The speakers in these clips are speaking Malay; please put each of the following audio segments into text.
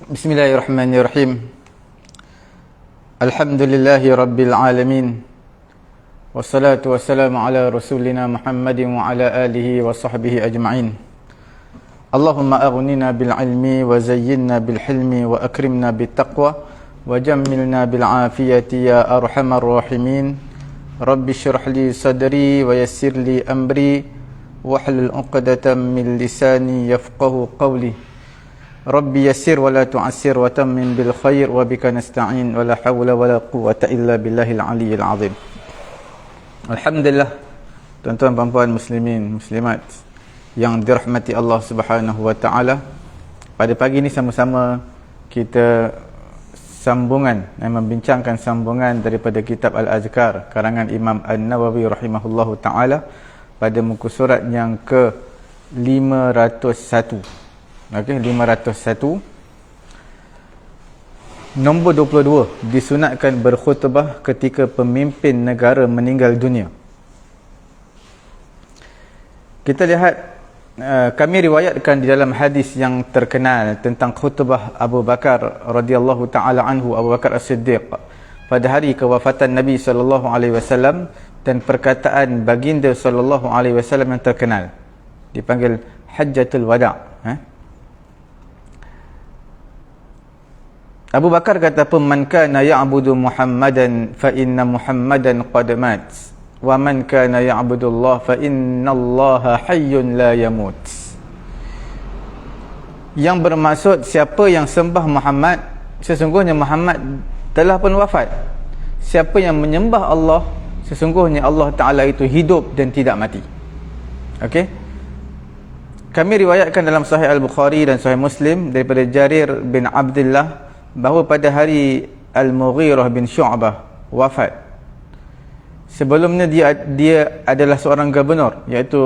Bismillahirrahmanirrahim. Alhamdulillahi rabbil alamin. Wassalatu wassalamu ala rasulina Muhammadin wa ala alihi wa sahbihi ajma'in. Allahumma aghnina bil ilmi wa zayyinna bil hilmi wa akrimna bit taqwa wa jammilna bil afiyati ya arhamar rahimin. Rabbi shrah li sadri wa yassir li amri wahlul 'uqdatam min lisani yafqahu qawli. Rabbi yassir wa la tu'assir wa tammim bil khair wa bika nasta'in wa la hawla wa la quwwata illa billahil aliyyil azim. Alhamdulillah, tuan-tuan dan puan muslimin muslimat yang dirahmati Allah Subhanahu wa taala, pada pagi ini sama-sama kita membincangkan sambungan daripada kitab Al-Azkar karangan Imam An-Nawawi rahimahullahu taala pada muka surat yang ke 501. Okey, 501. Nombor 22, disunatkan berkhutbah ketika pemimpin negara meninggal dunia. Kita lihat, kami riwayatkan di dalam hadis yang terkenal tentang khutbah Abu Bakar radhiyallahu taala anhu, Abu Bakar As-Siddiq, pada hari kewafatan Nabi sallallahu alaihi wasallam, dan perkataan baginda sallallahu alaihi wasallam yang terkenal dipanggil Hajjatul Wada'. Abu Bakar kata apa? Man kana ya'budu Muhammadan fa inna Muhammadan qad mat, wa man kana ya'budu Allah fa inna Allah hayyun la yamut. Yang bermaksud, siapa yang sembah Muhammad, sesungguhnya Muhammad telah pun wafat. Siapa yang menyembah Allah, sesungguhnya Allah Ta'ala itu hidup dan tidak mati. Okey, kami riwayatkan dalam Sahih Al-Bukhari dan Sahih Muslim daripada Jarir bin Abdullah bahawa pada hari Al-Mughirah bin Syu'bah wafat, sebelumnya dia adalah seorang gubernur, iaitu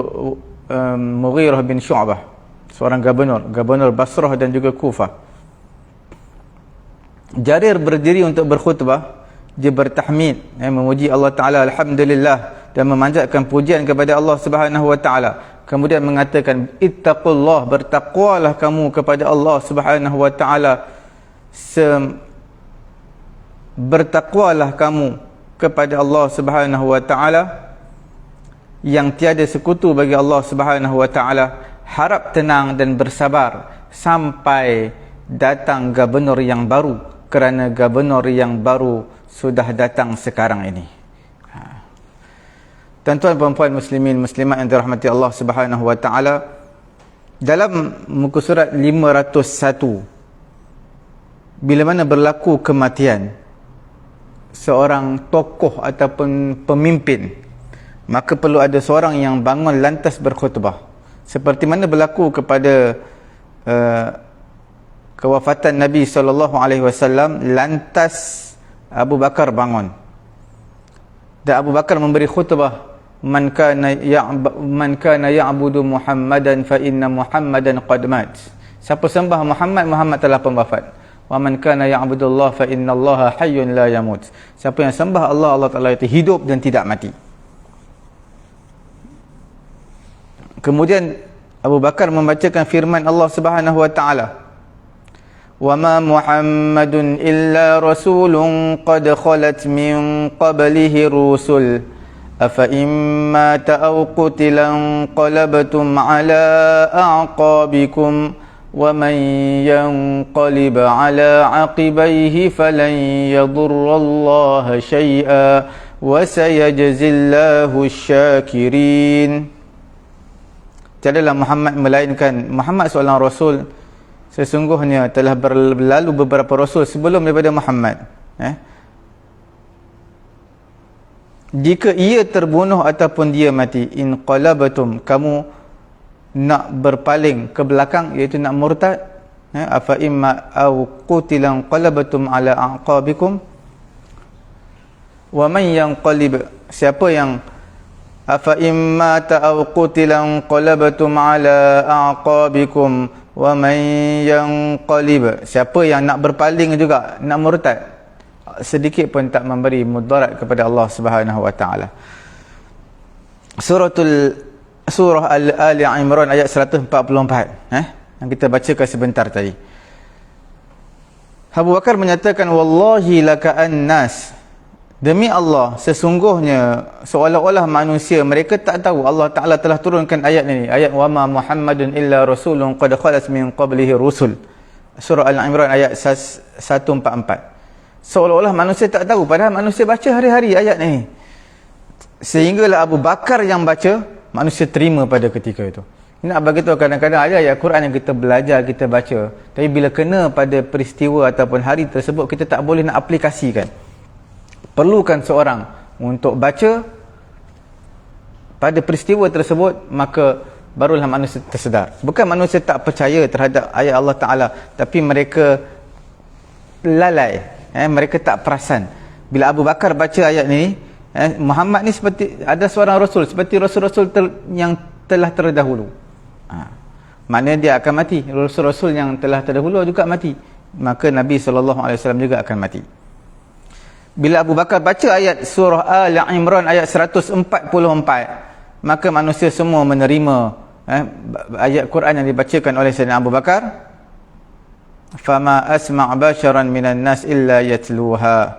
Mughirah bin Syu'bah, seorang gubernur Basrah dan juga Kufah. Jarir berdiri untuk berkhutbah, dia bertahmid, memuji Allah Ta'ala, Alhamdulillah, dan memanjatkan pujian kepada Allah Subhanahu wa Ta'ala. Kemudian mengatakan, ittaqullah, bertakwalah kamu kepada Allah Subhanahu wa Ta'ala, bertakwalah kamu kepada Allah Subhanahu wa Ta'ala, yang tiada sekutu bagi Allah Subhanahu wa Ta'ala. Harap tenang dan bersabar sampai datang gubernur yang baru, kerana gubernur yang baru sudah datang sekarang ini. Tuan-tuan dan puan muslimin muslimat yang dirahmati Allah Subhanahu wa Ta'ala, dalam muka surat 501, bila mana berlaku kematian seorang tokoh ataupun pemimpin, maka perlu ada seorang yang bangun lantas berkhutbah, seperti mana berlaku kepada kewafatan Nabi SAW. Lantas Abu Bakar bangun, dan Abu Bakar memberi khutbah, man kana ya'budu Muhammadan fa inna Muhammadan qad mat. Siapa sembah Muhammad, Muhammad telah pun wafat. Wa man kana ya'budu Allah fa inna Allah hayyun la yamut. Siapa yang sembah Allah, Allah Ta'ala itu hidup dan tidak mati. Kemudian Abu Bakar membacakan firman Allah Subhanahu wa Ta'ala, wa ma Muhammadun illa rasulun qad khalat min qablihi rusul afa imma ta'aw qutilan qalabtum ala a'qabikum wa man yanqalib ala aqibaihi falan yadurrallaha syai'a wa sayajzillahu syakirin. Tiadalah Muhammad melainkan Muhammad seorang rasul, sesungguhnya telah berlalu beberapa rasul sebelum daripada Muhammad. Jika ia terbunuh ataupun dia mati, in qalabatum, kamu nak berpaling ke belakang, iaitu nak murtad, afa imma aw qutilan qalabatum ala aqabikum wa man yanqalib, siapa yang afa imma ta'aw qutilan qalabatum ala aqabikum wa man yanqalib, siapa yang nak berpaling juga, nak murtad, sedikit pun tak memberi mudarat kepada Allah Subhanahu wa Ta'ala. Surah Ali Imran ayat 144, yang kita bacakan sebentar tadi. Abu Bakar menyatakan, wallahi laka'an nas, demi Allah, sesungguhnya seolah-olah manusia mereka tak tahu Allah Ta'ala telah turunkan ayat ini, ayat wa ma Muhammadun illa rasulun qad khalas min qablihi rusul, surah Al-Imran ayat 144. Seolah-olah manusia tak tahu, padahal manusia baca hari-hari ayat ini. Sehinggalah Abu Bakar yang baca, manusia terima pada ketika itu. Nak bagi tahu, kadang-kadang ada ayat Quran yang kita belajar, kita baca, tapi bila kena pada peristiwa ataupun hari tersebut, kita tak boleh nak aplikasikan. Perlukan seorang untuk baca pada peristiwa tersebut, maka barulah manusia tersedar. Bukan manusia tak percaya terhadap ayat Allah Ta'ala, tapi mereka lalai, mereka tak perasan. Bila Abu Bakar baca ayat ini, Muhammad ni seperti ada seorang Rasul, seperti Rasul-Rasul yang telah terdahulu. Maknanya dia akan mati. Rasul-Rasul yang telah terdahulu juga mati, maka Nabi SAW juga akan mati. Bila Abu Bakar baca ayat surah Al-Imran ayat 144, maka manusia semua menerima ayat Quran yang dibacakan oleh Sayyidina Abu Bakar. Fama asma' basharan minan nas illa yatluha.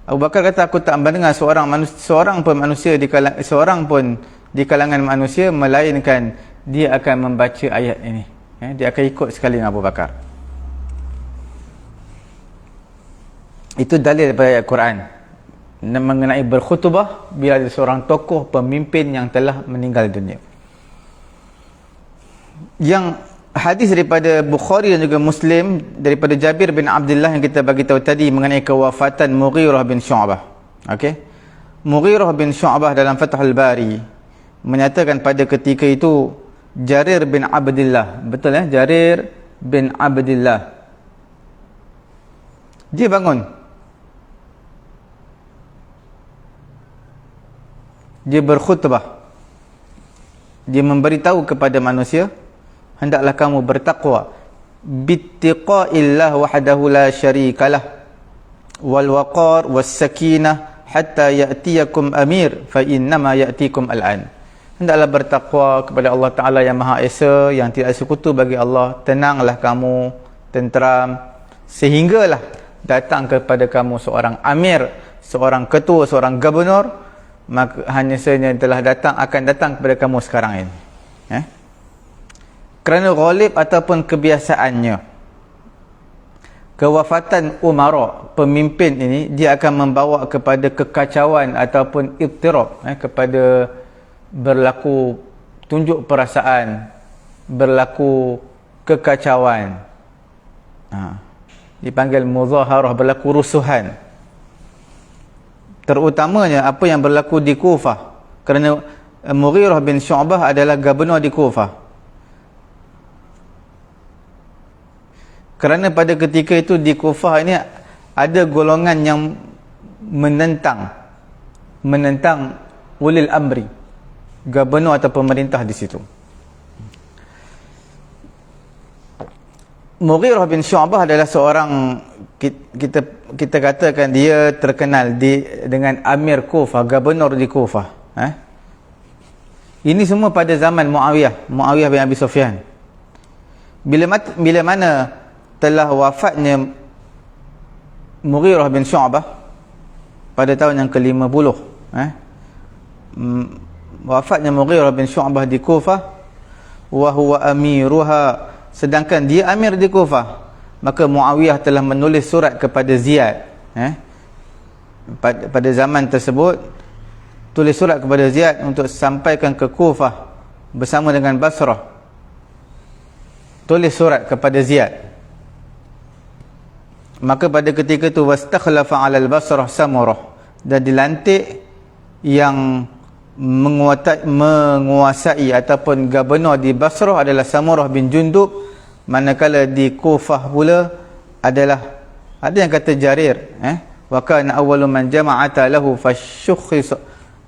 Abu Bakar kata, aku tak mendengar seorang pun di kalangan manusia melainkan dia akan membaca ayat ini. Dia akan ikut sekali dengan Abu Bakar. Itu dalil daripada ayat Quran mengenai berkhutbah bila ada seorang tokoh pemimpin yang telah meninggal dunia. Yang hadis daripada Bukhari dan juga Muslim daripada Jabir bin Abdullah yang kita bagi tahu tadi mengenai kewafatan Mughirah bin Syu'bah. Okey. Mughirah bin Syu'bah dalam Fathul Bari menyatakan pada ketika itu Jarir bin Abdullah, betul Jarir bin Abdullah, dia bangun, dia berkhutbah, dia memberitahu kepada manusia, hendaklah kamu bertakwa bittiqa'illah wahdahu la syarikalah wal waqar was sakinah hatta ya'tiyakum amir fa innama ya'tikum al'an. Hendaklah bertakwa kepada Allah Ta'ala yang Maha Esa, yang tidak sekutu bagi Allah. Tenanglah kamu, tenteram, sehinggalah datang kepada kamu seorang amir, seorang ketua, seorang gubernur, maka hanya saja telah datang, akan datang kepada kamu sekarang ini. Kerana ghalib ataupun kebiasaannya, kewafatan umara, pemimpin ini, dia akan membawa kepada kekacauan ataupun ibtirab, kepada berlaku tunjuk perasaan, berlaku kekacauan, dipanggil muzaharah, berlaku rusuhan. Terutamanya apa yang berlaku di Kufah, kerana Mughirah bin Syu'bah adalah gubernur di Kufah. Kerana pada ketika itu di Kufah ini ada golongan yang menentang ulil amri, gubernur atau pemerintah di situ. Mughirah bin Syu'bah adalah seorang, kita katakan dia terkenal dengan Amir Kufah, gubernur di Kufah. Ini semua pada zaman Muawiyah bin Abi Sufyan. Bila mana telah wafatnya Mughirah bin Syu'bah pada tahun yang ke-50, wafatnya Mughirah bin Syu'bah di Kufah, wa huwa amiruha, sedangkan dia amir di Kufah, maka Muawiyah telah menulis surat kepada Ziyad. Pada zaman tersebut tulis surat kepada Ziyad untuk sampaikan ke Kufah bersama dengan Basrah. Tulis surat kepada Ziyad. Maka pada ketika itu wastakhlafa 'ala al-Basrah Samurah, dan dilantik yang menguasai ataupun gubernur di Basrah adalah Samurah bin Jundub, manakala di Kufah pula adalah, ada yang kata Jarir, wa kana awwalu man jama'ata lahu fashukhis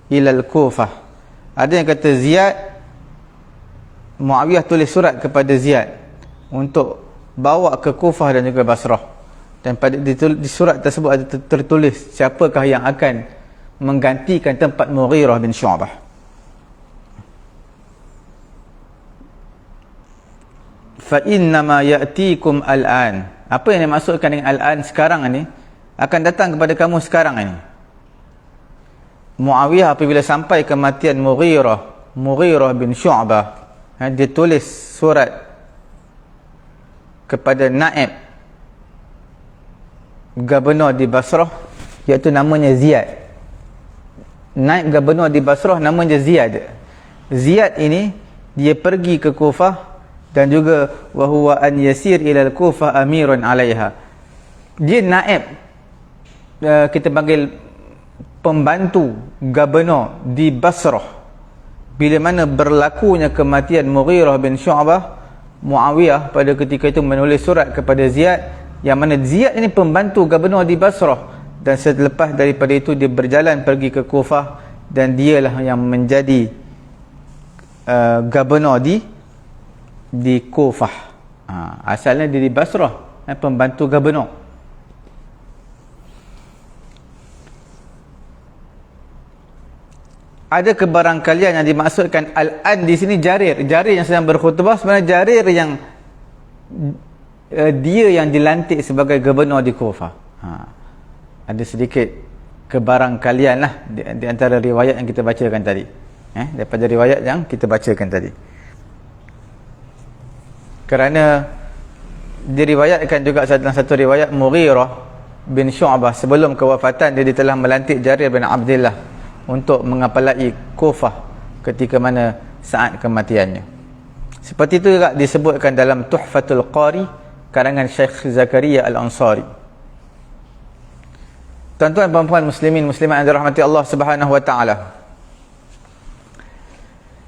ila al-Kufah. Ada yang kata Ziyad, Muawiyah tulis surat kepada Ziyad untuk bawa ke Kufah dan juga Basrah. Dan pada di surat tersebut ada tertulis siapakah yang akan menggantikan tempat Mughirah bin Syu'bah. Fa innama ya'tikum al'an, Apa yang dimaksudkan dengan al-an sekarang ini? Akan datang kepada kamu sekarang ini. Muawiyah apabila sampai kematian Mughirah bin Syu'bah, dia tulis surat kepada naib gubernur di Basrah, iaitu namanya Ziyad. Naib gubernur di Basrah namanya Ziyad. Ziyad ini dia pergi ke Kufah, dan juga wa huwa an yasir ila al-Kufah amirun 'alaiha. Dia naib, kita panggil pembantu gubernur di Basrah. Bila mana berlakunya kematian Mughirah bin Syu'bah, Muawiyah pada ketika itu menulis surat kepada Ziyad, yang mana Ziyad ini pembantu gubernur di Basrah, dan selepas daripada itu dia berjalan pergi ke Kufah, dan dialah yang menjadi gubernur di Kufah. Asalnya dia di Basrah, pembantu gubernur. Ada kebarangkalian yang dimaksudkan al-an di sini Jarir yang sedang berkhutbah, sebenarnya Jarir yang dia yang dilantik sebagai gubernur di Kufah. Ada sedikit kebarangkalian lah di antara riwayat yang kita bacakan tadi, daripada riwayat yang kita bacakan tadi. Kerana diriwayatkan juga dalam satu riwayat, Mughirah bin Syu'bah sebelum kewafatan dia telah melantik Jarir bin Abdullah untuk mengapalai Kufah ketika mana saat kematiannya. Seperti itu juga disebutkan dalam Tuhfatul Qari karangan Syekh Zakaria Al-Ansari. Tuan-tuan dan puan muslimin muslimat yang dirahmati Allah Subhanahu wa taala.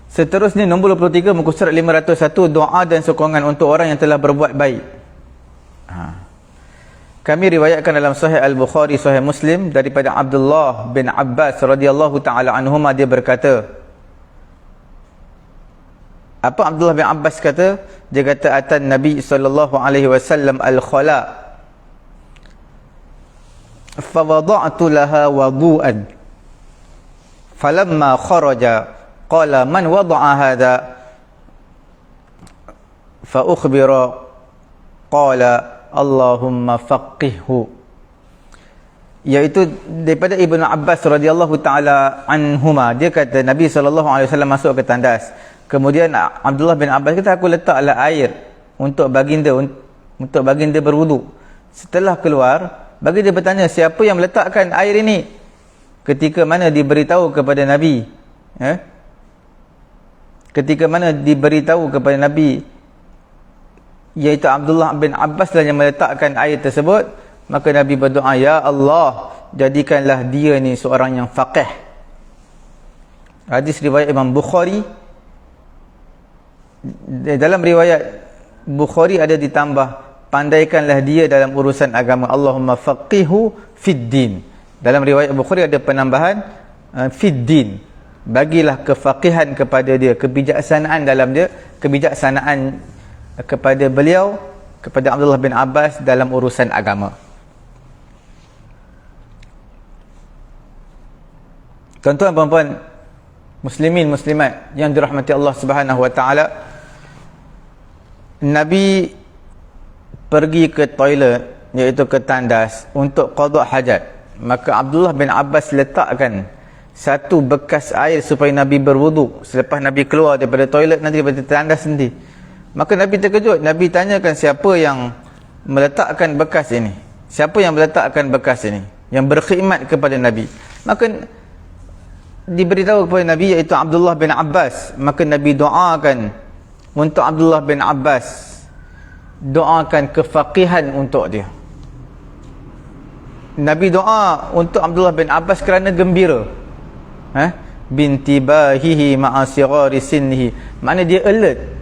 Seterusnya nombor 23 muka surat 501, doa dan sokongan untuk orang yang telah berbuat baik. Kami riwayatkan dalam Sahih Al-Bukhari, Sahih Muslim daripada Abdullah bin Abbas radhiyallahu taala anhuma, dia berkata, apa Abdullah bin Abbas kata? Dia kata, atan Nabi sallallahu alaihi wasallam al-khala fa wada'tu laha wudu'an falamma kharaja qala man wada'a hadha fa ukhbira qala Allahumma faqihhu. Iaitu daripada Ibnu Abbas radhiyallahu taala anhuma, dia kata Nabi sallallahu alaihi wasallam masuk ke tandas. Kemudian Abdullah bin Abbas kata, aku letaklah air untuk baginda berwudu. Setelah keluar, baginda bertanya, siapa yang meletakkan air ini? Ketika mana diberitahu kepada Nabi, ketika mana diberitahu kepada Nabi, iaitu Abdullah bin Abbas lah yang meletakkan air tersebut, maka Nabi berdoa, ya Allah, jadikanlah dia ni seorang yang faqih. Hadis riwayat Imam Bukhari. Dalam riwayat Bukhari ada ditambah, pandaikanlah dia dalam urusan agama, Allahumma faqihhu fid din. Dalam riwayat Bukhari ada penambahan fid din, bagilah kefaqihan kepada dia, kebijaksanaan dalam dia, kebijaksanaan kepada beliau, kepada Abdullah bin Abbas dalam urusan agama. Tuan-tuan dan puan muslimin muslimat yang dirahmati Allah Subhanahu wa taala, Nabi pergi ke toilet, iaitu ke tandas, untuk qada hajat. Maka Abdullah bin Abbas letakkan satu bekas air supaya Nabi berwudu selepas Nabi keluar daripada toilet nanti, daripada tandas nanti. Maka Nabi terkejut. Nabi tanyakan, siapa yang meletakkan bekas ini? Siapa yang meletakkan bekas ini, yang berkhidmat kepada Nabi? Maka diberitahu kepada Nabi, iaitu Abdullah bin Abbas. Maka Nabi doakan untuk Abdullah bin Abbas, doakan kefaqihan untuk dia. Nabi doa untuk Abdullah bin Abbas kerana gembira, bintibahihi ma'asirari sinnihi, makna dia alert.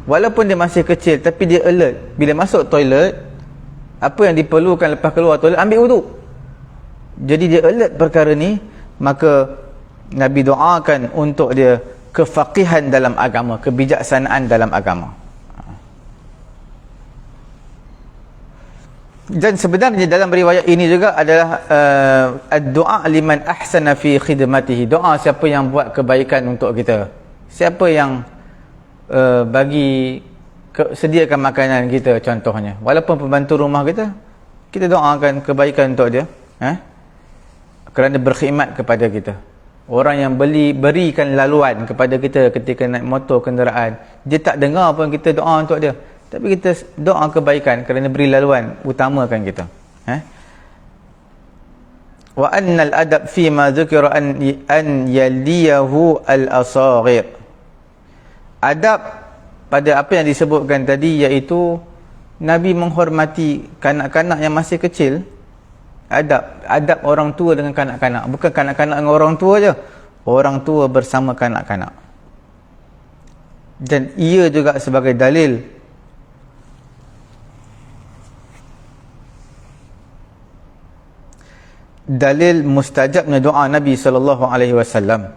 Walaupun dia masih kecil, tapi dia alert. Bila masuk toilet, apa yang diperlukan lepas keluar toilet? Ambil wudu. Jadi dia alert perkara ni. Maka Nabi doakan untuk dia kefaqihan dalam agama, kebijaksanaan dalam agama. Dan sebenarnya dalam riwayat ini juga adalah doa liman ahsana fi khidmatihi, doa siapa yang buat kebaikan untuk kita, siapa yang bagi sediakan makanan kita contohnya. Walaupun pembantu rumah kita doakan kebaikan untuk dia. Kerana berkhidmat kepada kita. Orang yang berikan laluan kepada kita ketika naik motor, kenderaan. Dia tak dengar pun kita doa untuk dia. Tapi kita doa kebaikan kerana beri laluan, utamakan kita. Wa annal adab fi ma dzukira an yaliyahu al-asaghir. Adab pada apa yang disebutkan tadi, iaitu Nabi menghormati kanak-kanak yang masih kecil. Adab orang tua dengan kanak-kanak, bukan kanak-kanak dengan orang tua je, orang tua bersama kanak-kanak. Dan ia juga sebagai dalil mustajabnya doa Nabi SAW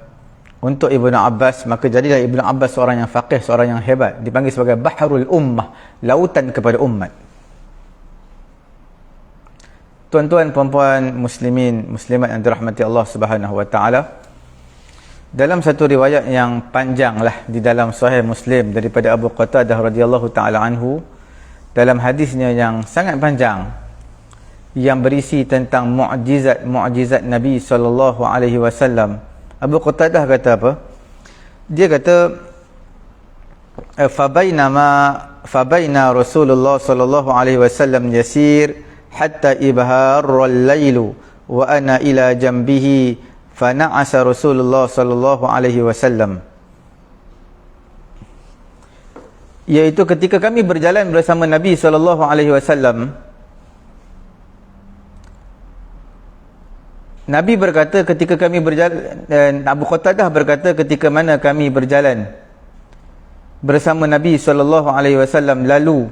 untuk Ibnu Abbas. Maka jadilah Ibnu Abbas seorang yang faqih, seorang yang hebat, dipanggil sebagai Bahrul Ummah, lautan kepada umat. Tuan-tuan, puan-puan, muslimin, muslimat yang dirahmati Allah Subhanahu wa taala, dalam satu riwayat yang panjanglah di dalam Sahih Muslim daripada Abu Qatadah radhiyallahu taala anhu, dalam hadisnya yang sangat panjang yang berisi tentang mukjizat Nabi sallallahu alaihi wasallam, Abu Qatadah kata apa? Dia kata fabaina Rasulullah sallallahu alaihi wasallam yasir hatta ibharra al-lailu wa ana ila jambihi fana'asa Rasulullah sallallahu alaihi wasallam. Iaitu ketika kami berjalan bersama Nabi sallallahu alaihi wasallam, Nabi berkata ketika kami berjalan, Abu Qatadah berkata ketika mana kami berjalan bersama Nabi sallallahu alaihi wasallam, lalu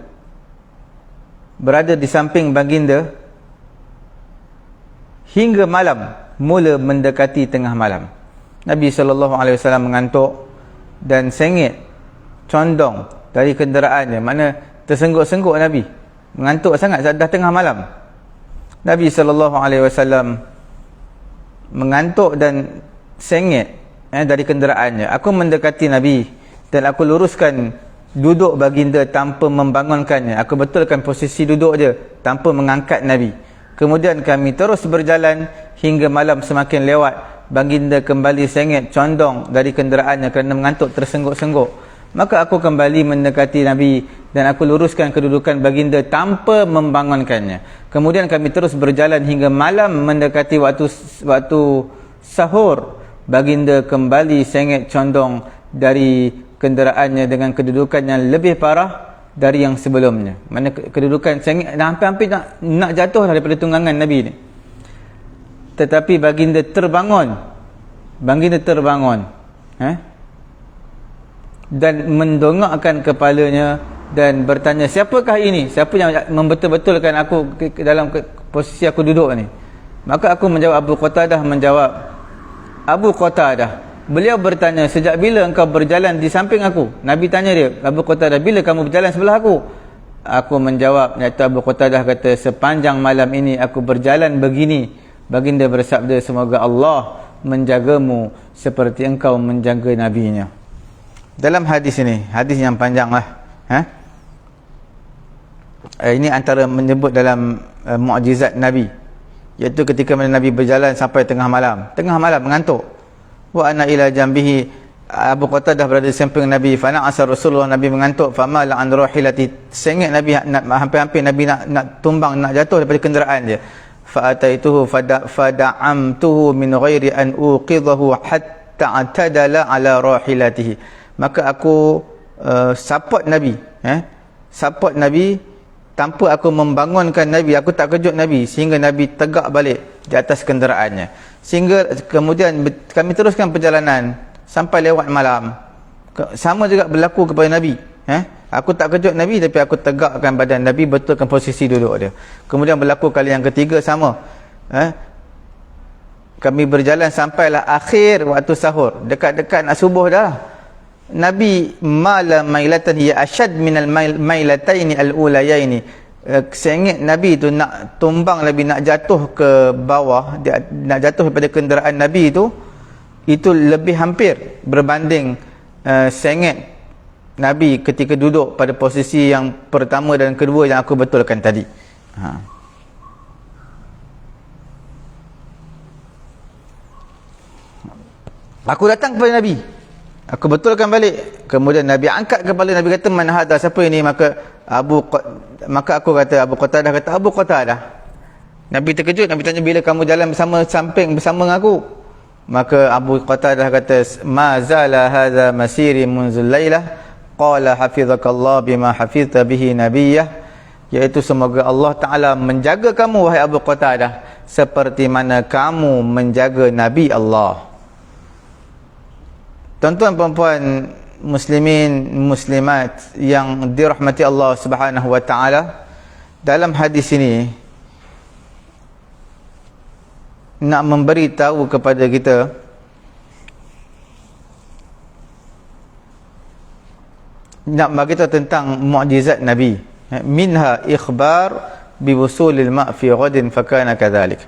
berada di samping baginda hingga malam mula mendekati tengah malam. Nabi SAW mengantuk dan sengit, condong dari kenderaannya. Mana tersengguk-sengguk Nabi, mengantuk sangat, dah tengah malam. Nabi SAW mengantuk dan sengit dari kenderaannya. Aku mendekati Nabi dan aku luruskan duduk baginda tanpa membangunkannya. Aku betulkan posisi duduk je tanpa mengangkat Nabi. Kemudian kami terus berjalan hingga malam semakin lewat. Baginda kembali sengit, condong dari kenderaannya kerana mengantuk, tersengguk-sengguk. Maka aku kembali mendekati Nabi dan aku luruskan kedudukan baginda tanpa membangunkannya. Kemudian kami terus berjalan hingga malam mendekati waktu sahur. Baginda kembali sengit, condong dari kenderaannya dengan kedudukan yang lebih parah dari yang sebelumnya. Mana kedudukan sengit, hampir-hampir nak jatuh daripada tunggangan Nabi ni. Tetapi baginda terbangun. Dan mendongakkan kepalanya dan bertanya, siapakah ini? Siapa yang membetul-betulkan aku dalam posisi aku duduk ni? Maka aku menjawab, Abu Qatadah menjawab, Abu Qatadah, beliau bertanya, sejak bila engkau berjalan di samping aku? Nabi tanya dia, Abu Qatadah, bila kamu berjalan sebelah aku? Aku menjawab, iaitu Abu Qatadah kata, sepanjang malam ini aku berjalan begini. Baginda bersabda, semoga Allah menjagamu seperti engkau menjaga Nabi-Nya. Dalam hadis ini, hadis yang panjang lah, ini antara menyebut dalam mukjizat Nabi, iaitu ketika Nabi berjalan sampai tengah malam mengantuk. Wa ana ila jambihi, Abu Qatadah berada di samping Nabi. Fana'asa Rasulullah, Nabi mengantuk. Famala an rahilati, sengit Nabi, hampir-hampir Nabi nak tumbang, nak jatuh daripada kenderaan dia. Fa'ataituhu fada'amtuhu min ghairi an uqidhahu hatta atadala ala rahilatihi. Maka aku support Nabi, support Nabi tanpa aku membangunkan Nabi. Aku tak kejut Nabi sehingga Nabi tegak balik di atas kenderaannya. Sehingga kemudian kami teruskan perjalanan sampai lewat malam. Sama juga berlaku kepada Nabi. Aku tak kejut Nabi, tapi aku tegakkan badan Nabi, betulkan posisi duduk dia. Kemudian berlaku kali yang ketiga sama. Kami berjalan sampailah akhir waktu sahur, dekat-dekat nak subuh dah. Nabi mala mailatan hiya ashad minal mailataini al-ulayaini. Sengit Nabi tu nak tumbang Nabi, nak jatuh ke bawah, nak jatuh daripada kenderaan Nabi itu lebih hampir berbanding sengit Nabi ketika duduk pada posisi yang pertama dan kedua yang aku betulkan tadi. Aku datang kepada Nabi, aku betulkan balik. Kemudian Nabi angkat kepala, Nabi kata, man hadha, siapa ini? Maka aku kata, Abu Qatadah kata, Abu Qatadah. Nabi terkejut, Nabi tanya, bila kamu jalan bersama samping bersama dengan aku? Maka Abu Qatadah kata, ma zala hadha masiri munzul lailah qala hafizakallah bima hafizta bihi nabiyyah, iaitu semoga Allah Ta'ala menjaga kamu wahai Abu Qatadah seperti mana kamu menjaga Nabi Allah. Tuan-tuan perempuan muslimin muslimat yang dirahmati Allah Subhanahu wa taala, dalam hadis ini nak memberi tahu kepada kita nak bagi tahu tentang mukjizat Nabi. Minha ikhbar bi wusulil ma' fi ghadin fa kana kadzalik.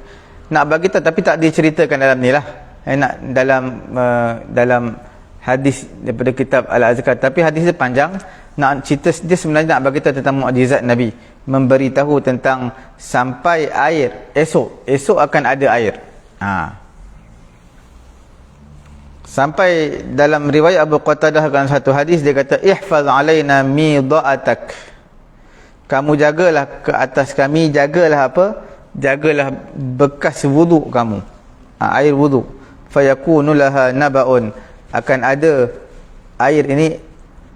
Nak bagi tahu tapi tak diceritakan dalam ni lah. Nak dalam hadis daripada kitab Al-Azkar, tapi hadis dia panjang. Nak cerita dia sebenarnya nak bagi tahu tentang mukjizat Nabi, memberi tahu tentang sampai air esok akan ada air. Sampai dalam riwayat Abu Qatadah dalam satu hadis dia kata, ihfaz alaina midaatak, kamu jagalah ke atas kami, jagalah apa? Jagalah bekas wuduk kamu, air wuduk. Fayakunu laha nabaun, akan ada air ini,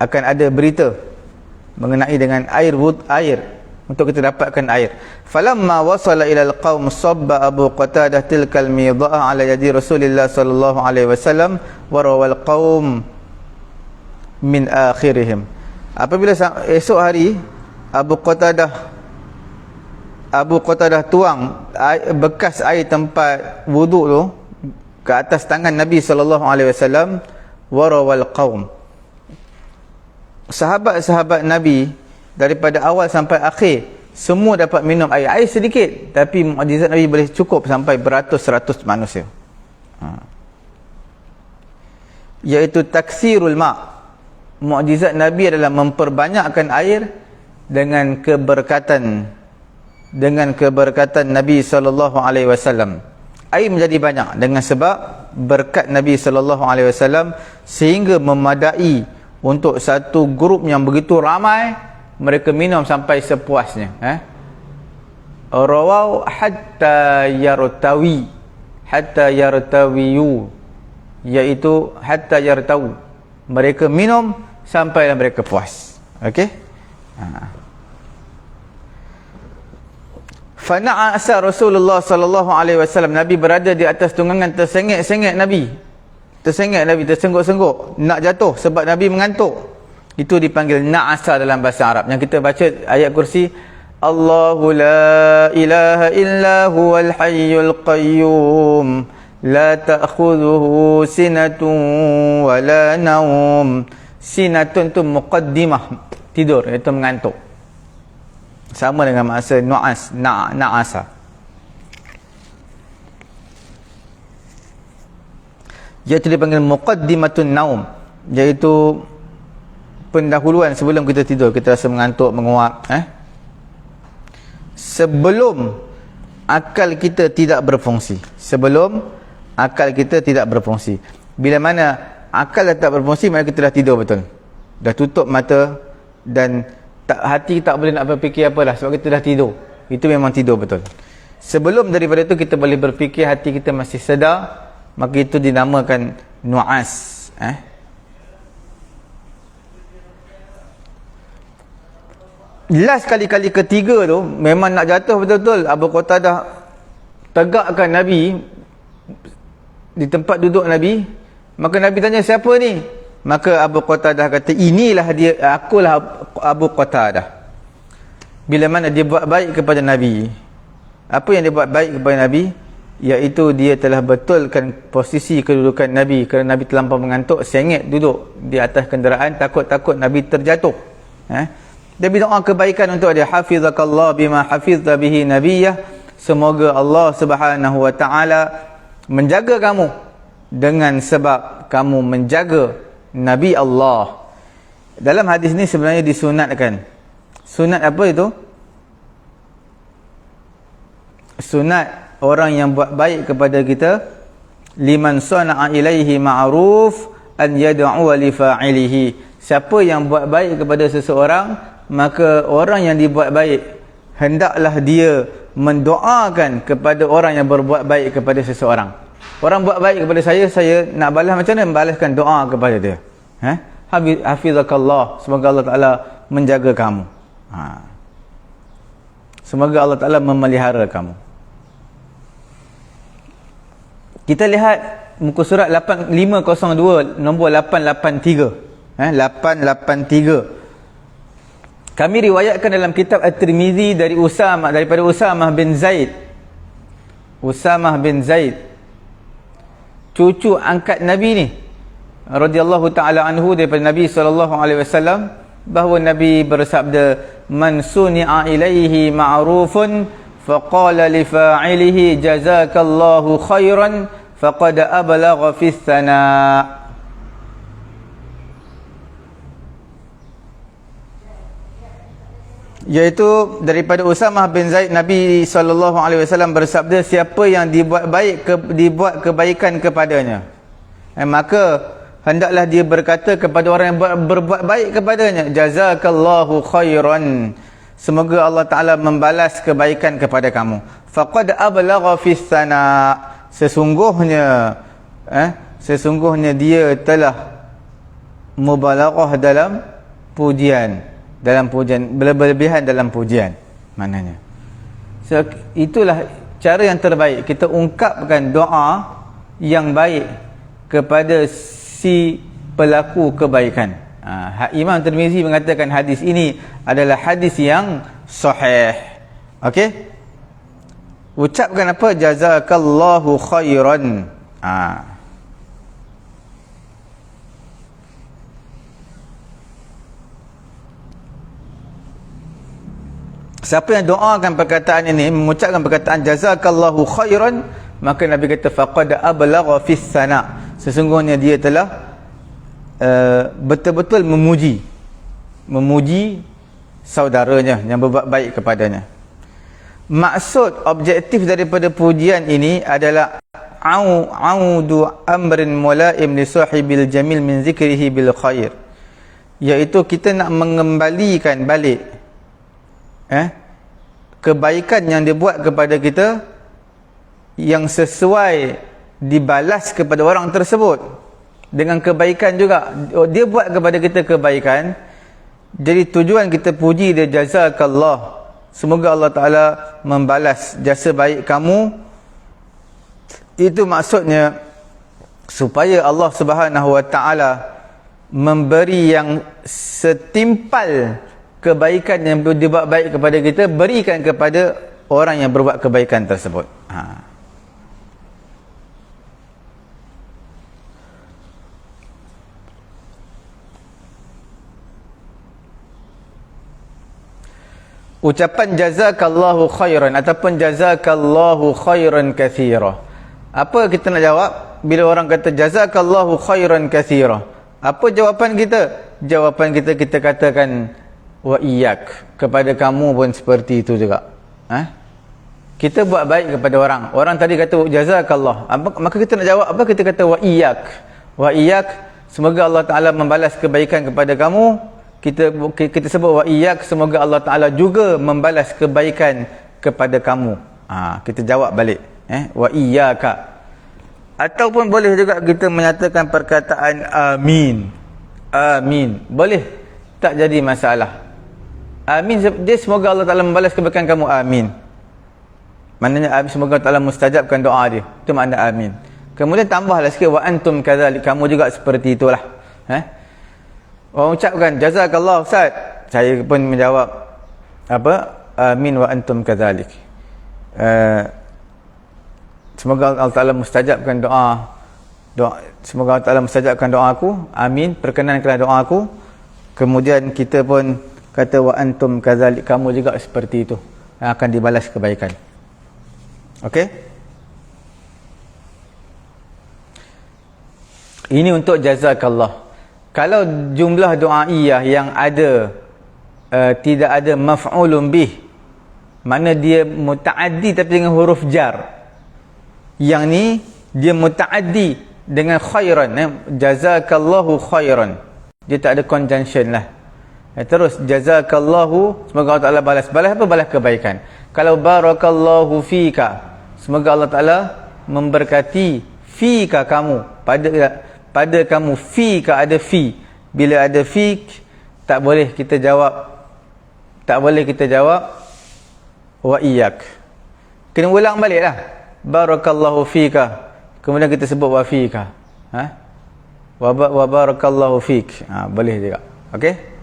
akan ada berita mengenai dengan air untuk kita dapatkan air. Falamma wasala ila alqaum sabba Abu Qatadah tilkal midaah ala yadi Rasulillah sallallahu alaihi wasallam wa rawal qaum min akhirihim. Apabila esok hari Abu Qatadah tuang bekas air tempat wuduk tu ke atas tangan Nabi sallallahu alaihi wasallam, warawal qaum, sahabat-sahabat Nabi daripada awal sampai akhir semua dapat minum air sedikit, tapi mukjizat Nabi boleh cukup sampai beratus-ratus manusia. Iaitu taksirul ma'. Mukjizat Nabi adalah memperbanyakkan air dengan keberkatan Nabi sallallahu alaihi wasallam. Air menjadi banyak dengan sebab berkat Nabi sallallahu alaihi wasallam, sehingga memadai untuk satu grup yang begitu ramai, mereka minum sampai sepuasnya. Rawau hatta yartawiyu, iaitu hatta yartawu, mereka minum sampai mereka puas. Okey. Fana'asa Rasulullah sallallahu alaihi wasallam, Nabi berada di atas tunggangan, tersengit-sengit Nabi, tersengguk-sengguk, nak jatuh sebab Nabi mengantuk. Itu dipanggil na'asa dalam bahasa Arab. Yang kita baca ayat kursi, Allahu la ilaha illa huwal hayyul qayyum la ta'khudhuhu sinatun wa la naum. Sinatun tu muqaddimah, tidur, iaitu mengantuk. Sama dengan maksa na'asa. Iaitu dipanggil muqaddimatun naum, iaitu pendahuluan sebelum kita tidur, kita rasa mengantuk, menguap, sebelum akal kita tidak berfungsi. Bila mana akal dah tak berfungsi, maka kita dah tidur betul, dah tutup mata, dan hati tak boleh nak berfikir apalah sebab kita dah tidur. Itu memang tidur betul. Sebelum daripada itu kita boleh berfikir, hati kita masih sedar, maka itu dinamakan nu'as. Last kali ketiga tu memang nak jatuh betul-betul. Abu Qatadah tegakkan Nabi di tempat duduk Nabi. Maka Nabi tanya, siapa ni? Maka Abu Qatadah kata, inilah dia, akulah Abu Qatadah. Bila mana dia buat baik kepada Nabi. Apa yang dia buat baik kepada Nabi? Iaitu dia telah betulkan posisi kedudukan Nabi. Kerana Nabi terlampau mengantuk, sengit duduk di atas kenderaan, takut-takut Nabi terjatuh. Dia berdoa kebaikan untuk dia. Hafizakallah bima hafizta bihi nabiyyah. Semoga Allah Subhanahu wa taala menjaga kamu dengan sebab kamu menjaga Nabi Allah. Dalam hadis ni sebenarnya disunatkan. Sunat apa itu? Sunat orang yang buat baik kepada kita, liman sana'a ilaihi ma'ruf an yad'u li fa'ilihi. Siapa yang buat baik kepada seseorang, maka orang yang dibuat baik hendaklah dia mendoakan kepada orang yang berbuat baik kepada seseorang. Orang buat baik kepada saya nak balas macam mana? Balaskan doa kepada dia. Hafizakallah, semoga Allah Ta'ala menjaga kamu. Semoga Allah Ta'ala memelihara kamu. Kita lihat muka surat 502 nombor 883. 883. Kami riwayatkan dalam kitab At-Tirmizi daripada Usamah bin Zaid. Usamah bin Zaid, cucu angkat Nabi ni, radhiyallahu ta'ala anhu, daripada Nabi SAW, bahawa Nabi bersabda, man suni'a ilaihi ma'rufun faqala li fa'ilihi jazakallahu khairan faqad ablagha fi thana'. Iaitu daripada Usamah bin Zaid, Nabi SAW bersabda, siapa yang dibuat kebaikan kepadanya, maka hendaklah dia berkata kepada orang yang berbuat baik kepadanya, jazakallahu khairan, semoga Allah Ta'ala membalas kebaikan kepada kamu. Faqad ablagha fi thana', sesungguhnya dia telah mubalaghah dalam pujian, berlebihan dalam pujian, maknanya. So, itulah cara yang terbaik kita ungkapkan doa yang baik kepada si pelaku kebaikan. Imam Tirmizi mengatakan hadis ini adalah hadis yang sahih. Okey, ucapkan apa? Jazakallahu khairan. Siapa yang doakan perkataan ini, mengucapkan perkataan jazakallahu khairan, maka Nabi kata faqad ablagha fis sana', sesungguhnya dia telah betul-betul memuji saudaranya yang berbuat baik kepadanya. Maksud objektif daripada pujian ini adalah audu amrin mulaim li sahibil jamil min zikrihi bil khair, iaitu kita nak mengembalikan balik kebaikan yang dia buat kepada kita, yang sesuai dibalas kepada orang tersebut dengan kebaikan juga. Dia buat kepada kita kebaikan, jadi tujuan kita puji dia, jazakallah, semoga Allah Ta'ala membalas jasa baik kamu. Itu maksudnya supaya Allah Subhanahu Wa Ta'ala memberi yang setimpal kebaikan yang dibuat baik kepada kita, berikan kepada orang yang berbuat kebaikan tersebut. Ucapan jazakallahu khairan ataupun jazakallahu khairan katsira. Apa kita nak jawab bila orang kata jazakallahu khairan katsira? Apa jawapan kita? Jawapan kita katakan wa iyyak, kepada kamu pun seperti itu juga. Kita buat baik kepada orang. Orang tadi kata jazakallah, maka kita nak jawab apa? Kita kata wa iyyak. Wa iyyak, semoga Allah Ta'ala membalas kebaikan kepada kamu. Kita sebut wa iyyak, semoga Allah Ta'ala juga membalas kebaikan kepada kamu. Kita jawab balik, wa iyyaka. Ataupun boleh juga kita menyatakan perkataan amin. Amin boleh, tak jadi masalah. Amin dia semoga Allah Ta'ala membalas kebaikan kamu, amin. Maknanya semoga Allah Ta'ala mustajabkan doa dia, itu makna amin. Kemudian tambahlah sikit wa antum kadzalik, kamu juga seperti itulah. Orang ucapkan jazakallah Ustaz, saya pun menjawab apa? Amin wa antum kadzalik. Semoga Allah Ta'ala mustajabkan doa, semoga Allah Ta'ala mustajabkan doa aku, amin, perkenankanlah doa aku. Kemudian kita pun kata wa antum kadzalik, kamu juga seperti itu, akan dibalas kebaikan. Okey, ini untuk jazakallah. Kalau jumlah du'aiyah yang ada tidak ada maf'ulun bih, mana dia muta'addi tapi dengan huruf jar. Yang ni dia muta'addi dengan khairan, jazakallahu khairan. Dia tak ada conjunction lah. Terus jazakallahu, semoga Allah Ta'ala balas. Balas apa? Balas kebaikan. Kalau barakallahu fika, semoga Allah Ta'ala memberkati fika kamu, pada kamu. Fika ada fi. Bila ada fik, tak boleh kita jawab wa iyyak. Kena ulang balik lah. Barakallahu fika, kemudian kita sebut wa fika. Wa barakallahu fik. Boleh juga. Okey.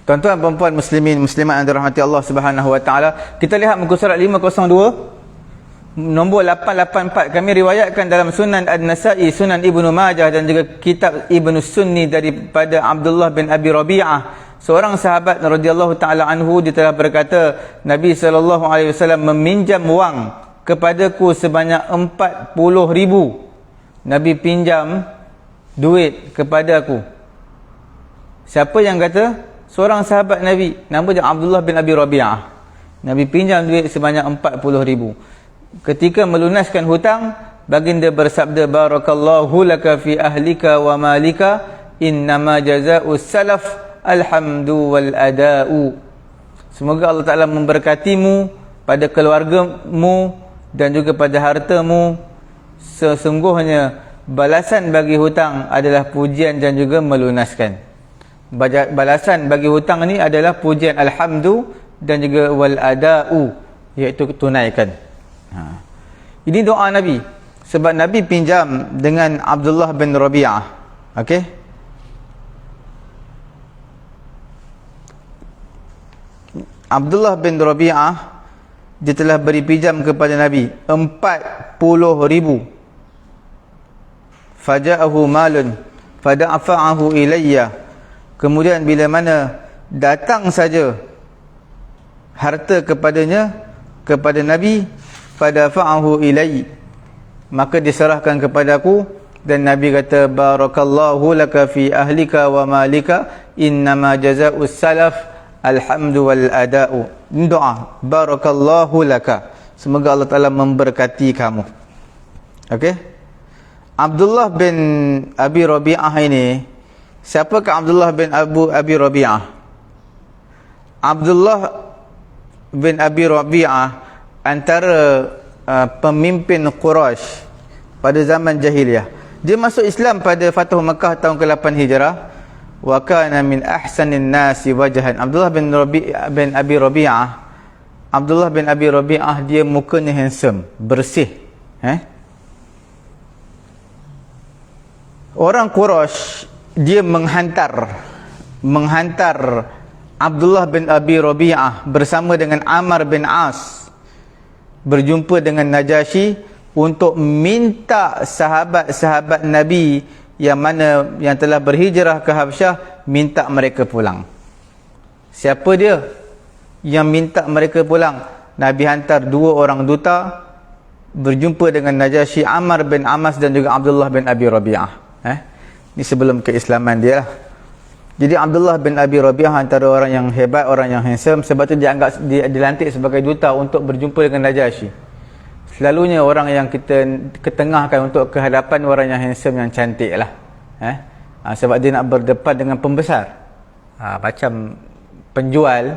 Tuan-tuan perempuan muslimin muslimat yang dirahmati Allah Subhanahu wa taala, kita lihat muka surat 502 nombor 884. Kami riwayatkan dalam Sunan An-Nasa'i, Sunan Ibnu Majah dan juga kitab Ibnu Sunni daripada Abdullah bin Abi Rabi'ah, seorang sahabat radhiyallahu taala anhu. Dia telah berkata, Nabi sallallahu alaihi wasallam meminjam wang kepadaku sebanyak 40,000. Nabi pinjam duit kepada aku. Siapa yang kata? Seorang sahabat Nabi, nama dia Abdullah bin Abi Rabi'ah. Nabi pinjam duit sebanyak 40,000. Ketika melunaskan hutang, baginda bersabda, barakallahu laka fi ahlika wa malika, innama jazaa'us salaf alhamdu wal ada'u. Semoga Allah Ta'ala memberkatimu pada keluargamu dan juga pada hartamu. Sesungguhnya balasan bagi hutang adalah pujian dan juga melunaskan. Balasan bagi hutang ni adalah pujian alhamdu dan juga wal ada'u, iaitu tunaikan. Ini doa Nabi, sebab Nabi pinjam dengan Abdullah bin Rabi'ah. Okey. Abdullah bin Rabi'ah, dia telah beri pinjam kepada Nabi 40,000. Faja'ahu malun fada'afa'ahu ilayya. Kemudian bila mana datang saja harta kepada Nabi, fadafa'ahu ilai, maka diserahkan kepadaku. Dan Nabi kata, barakallahu laka fi ahlika wa malika, innama jazaa'us salaf alhamdu wal ada'u. Ini doa, barakallahu laka, semoga Allah Ta'ala memberkati kamu. Okey. Abdullah bin Abi Rabi'ah ini, siapakah Abdullah bin Abi Rabi'ah? Abdullah bin Abi Rabi'ah antara pemimpin Quraisy pada zaman jahiliyah. Dia masuk Islam pada Fathu Makkah tahun ke-8 Hijrah. Wa kana min ahsanin nasi wajhan. Abdullah bin Abi Rabi'ah, Abdullah bin Abi Rabi'ah, dia mukanya handsome, bersih. Orang Quraisy dia menghantar Abdullah bin Abi Rabi'ah bersama dengan Amr bin As berjumpa dengan Najasyi untuk minta sahabat-sahabat Nabi yang telah berhijrah ke Habsyah, minta mereka pulang. Siapa dia yang minta mereka pulang? Nabi hantar 2 orang duta berjumpa dengan Najasyi, Amr bin Amas dan juga Abdullah bin Abi Rabi'ah. Ini sebelum keislaman dia lah. Jadi Abdullah bin Abi Rabi'ah antara orang yang hebat, orang yang handsome. Sebab tu dia dilantik sebagai duta untuk berjumpa dengan Najasyi. Selalunya orang yang kita ketengahkan untuk kehadapan orang yang handsome, yang cantik lah. Sebab dia nak berdepan dengan pembesar. Macam penjual.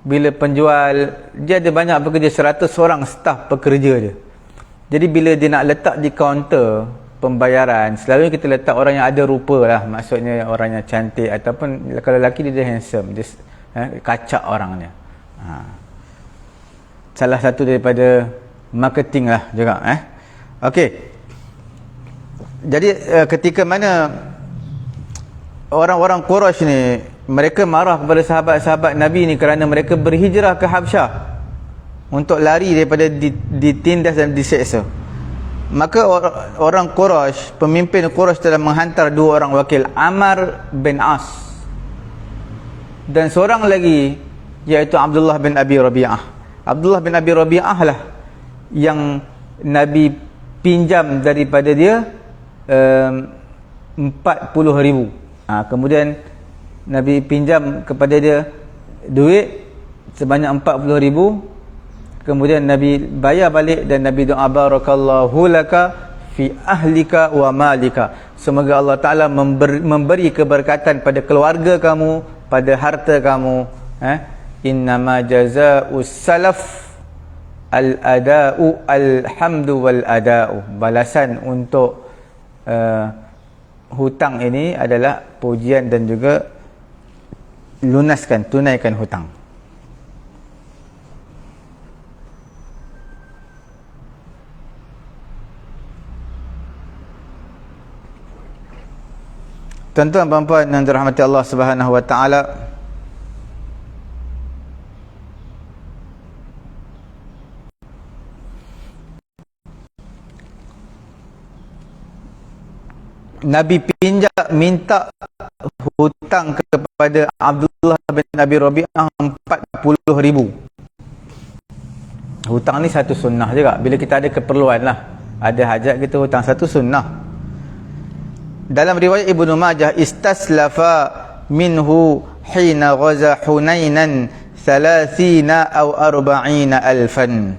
Bila penjual, dia ada banyak pekerja, 100 orang staf pekerja dia. Jadi bila dia nak letak di kaunter pembayaran, selalunya kita letak orang yang ada rupa lah, maksudnya orang yang cantik, ataupun kalau lelaki dia handsome, dia kacak orangnya. Salah satu daripada marketing lah juga. Okey. Jadi ketika mana orang-orang Quraisy ni, mereka marah kepada sahabat-sahabat Nabi ni kerana mereka berhijrah ke Habsyah untuk lari daripada ditindas dan diseksa. Maka orang Quraisy, pemimpin Quraisy telah menghantar 2 orang wakil, Amr bin As dan seorang lagi iaitu Abdullah bin Abi Rabi'ah. Abdullah bin Abi Rabi'ah lah yang Nabi pinjam daripada dia 40,000. Kemudian Nabi pinjam kepada dia duit sebanyak 40,000. Kemudian Nabi bayar balik dan Nabi doa, barakallahu laka fi ahlika wa malika. Semoga Allah Ta'ala memberi keberkatan pada keluarga kamu, pada harta kamu. Innama jazaa'us salaf al-ada'u alhamdu wal ada'u. Balasan untuk hutang ini adalah pujian dan juga lunaskan, tunaikan hutang. Tuan-tuan dan puan yang dirahmati Allah Subhanahu wa taala, Nabi minta hutang kepada Abdullah bin Abi Rabi'ah 40,000. Hutang ni satu sunnah juga. Bila kita ada keperluan lah, ada hajat kita hutang, satu sunnah. Dalam riwayat Ibnu Majah, istaslafa minhu hina ghaza Hunainan 30 atau 40 alfan.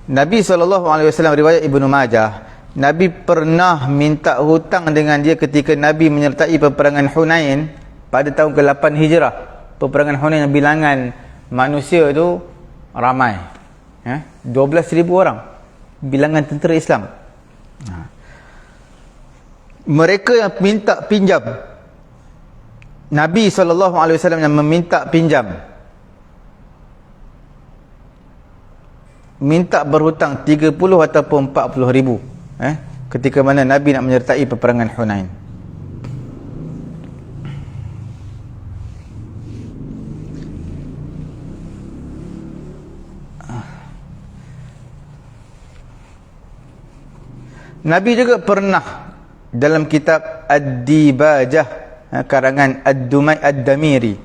Nabi SAW, riwayat Ibnu Majah, Nabi pernah minta hutang dengan dia ketika Nabi menyertai peperangan Hunain pada tahun ke-8 Hijrah. Peperangan Hunain, bilangan manusia tu ramai, 12,000 orang, bilangan tentera Islam. Mereka yang minta pinjam, Nabi SAW yang meminta pinjam, minta berhutang 30 ataupun 40,000 ketika mana Nabi nak menyertai peperangan Hunain. Nabi juga pernah dalam kitab Ad-Dibajah karangan Ad-Dumai Ad-Damiri,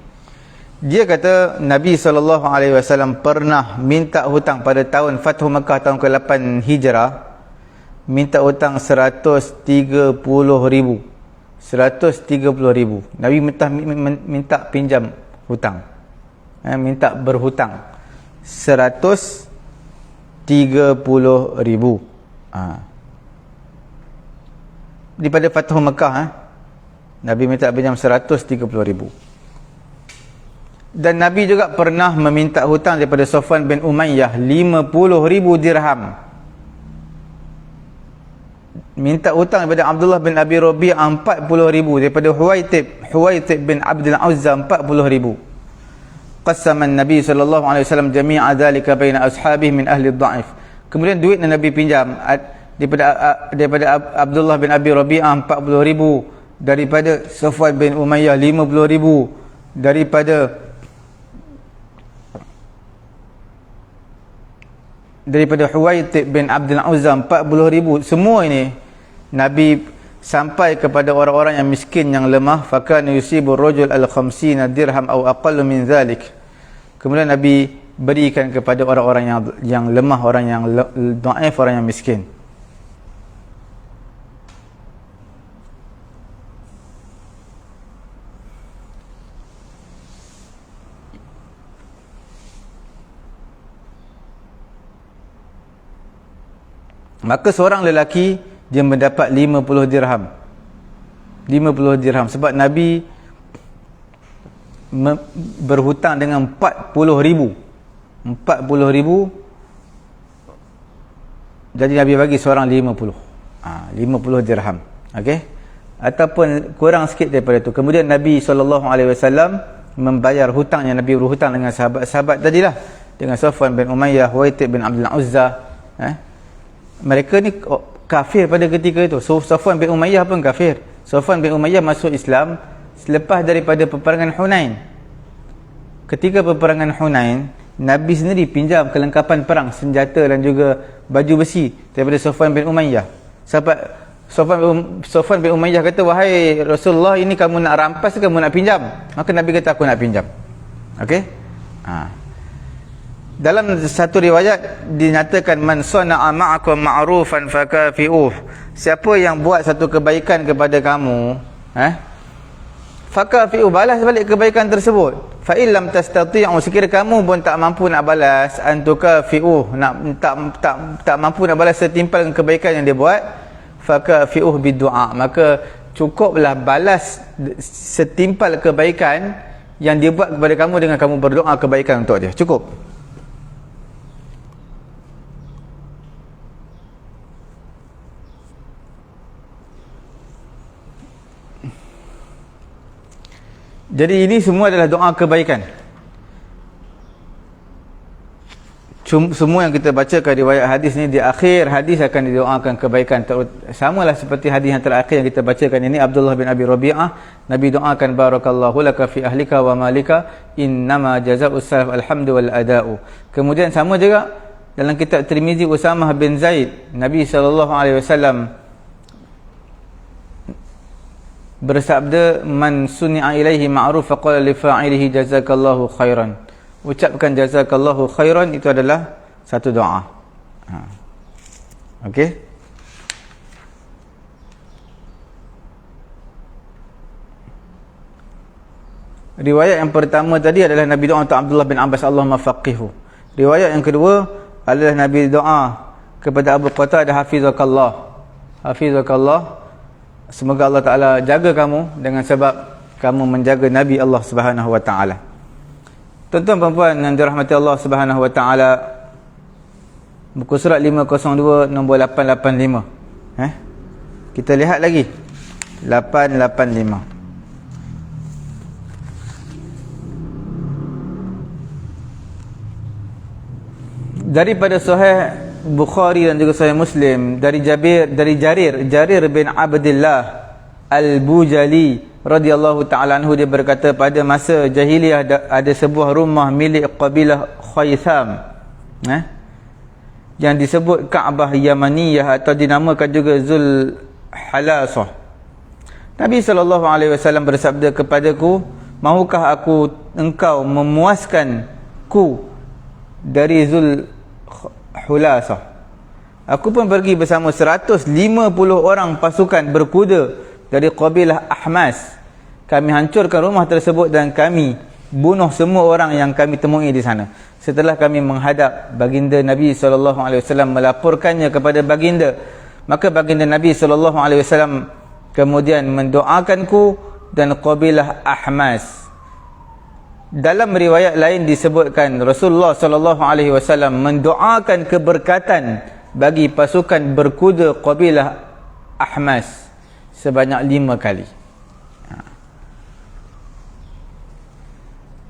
dia kata Nabi SAW pernah minta hutang pada tahun Fathu Makkah tahun ke-8 Hijrah, minta hutang 130,000. 130,000 Nabi minta pinjam hutang, minta berhutang 130,000 daripada Fathu Makkah. Nabi minta pinjam 130,000. Dan Nabi juga pernah meminta hutang daripada Safwan bin Umayyah 50,000 dirham. Minta hutang daripada Abdullah bin Abi Rabi'ah 40,000. Daripada Huwaitib bin Abdul Uzza 40,000. Qasaman Nabi SAW jami'a dhalika baina ashabih min ahli dha'if. Kemudian duit yang Nabi pinjam daripada Abdullah bin Abi Rabi'ah 40,000, daripada Safwan bin Umayyah 50,000, daripada Huwaitib bin Abdul Uzza 40,000. Semua ini Nabi sampai kepada orang-orang yang miskin, yang lemah. Fakana yusibu rajul al-khamsina dirham atau aqallu min dhalik. Kemudian Nabi berikan kepada orang-orang yang lemah, orang yang dhaif, orang yang miskin. Maka seorang lelaki dia mendapat 50 dirham. 50 dirham sebab Nabi berhutang dengan 40,000. 40,000. Jadi Nabi bagi seorang 50. 50 dirham. Okey? Ataupun kurang sikit daripada itu. Kemudian Nabi SAW membayar hutang yang Nabi berhutang dengan sahabat-sahabat tadilah, dengan Safwan bin Umayyah, Huwaitib bin Abdul Uzza. Mereka ni kafir pada ketika itu. So, Safwan bin Umayyah pun kafir. Safwan bin Umayyah masuk Islam selepas daripada peperangan Hunain. Ketika peperangan Hunain, Nabi sendiri pinjam kelengkapan perang, senjata dan juga baju besi daripada Safwan bin Umayyah. Sampai Safwan bin Umayyah kata, wahai Rasulullah, ini kamu nak rampas ke kamu nak pinjam? Maka Nabi kata, aku nak pinjam. Okey? Dalam satu riwayat dinyatakan man sana'a ma'akum ma'rufan fakafi'uh. Siapa yang buat satu kebaikan kepada kamu, fakafi'uh, balas balik kebaikan tersebut. Fa illam tastati'u, sekira kamu pun tak mampu nak balas, antukafi'uh, tak mampu nak balas setimpal dengan kebaikan yang dia buat, fakafi'uh bidu'a, maka cukuplah balas setimpal kebaikan yang dia buat kepada kamu dengan kamu berdoa kebaikan untuk dia. Cukup. Jadi ini semua adalah doa kebaikan. Semua yang kita bacakan riwayat hadis ni, di akhir hadis akan didoakan kebaikan. Samalah seperti hadis yang terakhir yang kita bacakan ini, Abdullah bin Abi Rabi'ah, Nabi doakan barakallahu laka fi ahlika wa malika innama jazaa'us salaf alhamdu wal ada'u. Kemudian sama juga dalam kitab Tirmizi, Usamah bin Zaid, Nabi SAW bersabda, man suni'a ilaihi ma'ruf faqala li fa'ilihi jazakallahu khairan. Ucapkan jazakallahu khairan, itu adalah satu doa. Okey. Riwayat yang pertama tadi adalah Nabi doa untuk Abdullah bin Abbas, Allahumma faqihu. Riwayat yang kedua adalah Nabi doa kepada Abu Qatadah, hafizakallah, hafizakallah, semoga Allah Ta'ala jaga kamu dengan sebab kamu menjaga Nabi Allah Subhanahu Wa Ta'ala. Tuan-tuan perempuan yang dirahmati Allah Subhanahu Wa Ta'ala, buku surat 502 nombor 885. Kita lihat lagi 885. Daripada Sahih Bukhari dan juga Sahih Muslim dari Jarir bin Abdullah Al-Bujali radhiyallahu ta'ala anhu, dia berkata, pada masa jahiliyah ada sebuah rumah milik kabilah Khaytham yang disebut Kaabah Yamaniyah atau dinamakan juga Zul Halasah. Nabi SAW bersabda kepadaku, mahukah engkau memuaskanku dari Zul Hulasah? Aku pun pergi bersama 150 orang pasukan berkuda dari kabilah Ahmas. Kami hancurkan rumah tersebut dan kami bunuh semua orang yang kami temui di sana. Setelah kami menghadap baginda Nabi SAW melaporkannya kepada baginda, maka baginda Nabi SAW kemudian mendoakanku dan kabilah Ahmas. Dalam riwayat lain disebutkan Rasulullah SAW mendoakan keberkatan bagi pasukan berkuda kabilah Ahmas sebanyak 5 kali.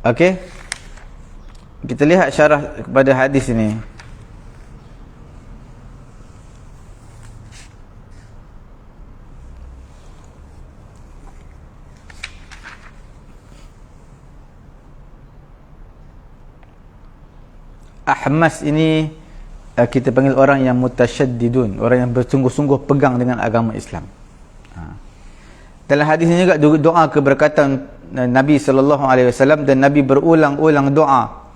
Okey, kita lihat syarah kepada hadis ini. Ahmas ini kita panggil orang yang mutasyaddidun, orang yang bersungguh-sungguh pegang dengan agama Islam. Dalam hadis ini juga doa keberkatan Nabi SAW, dan Nabi berulang-ulang doa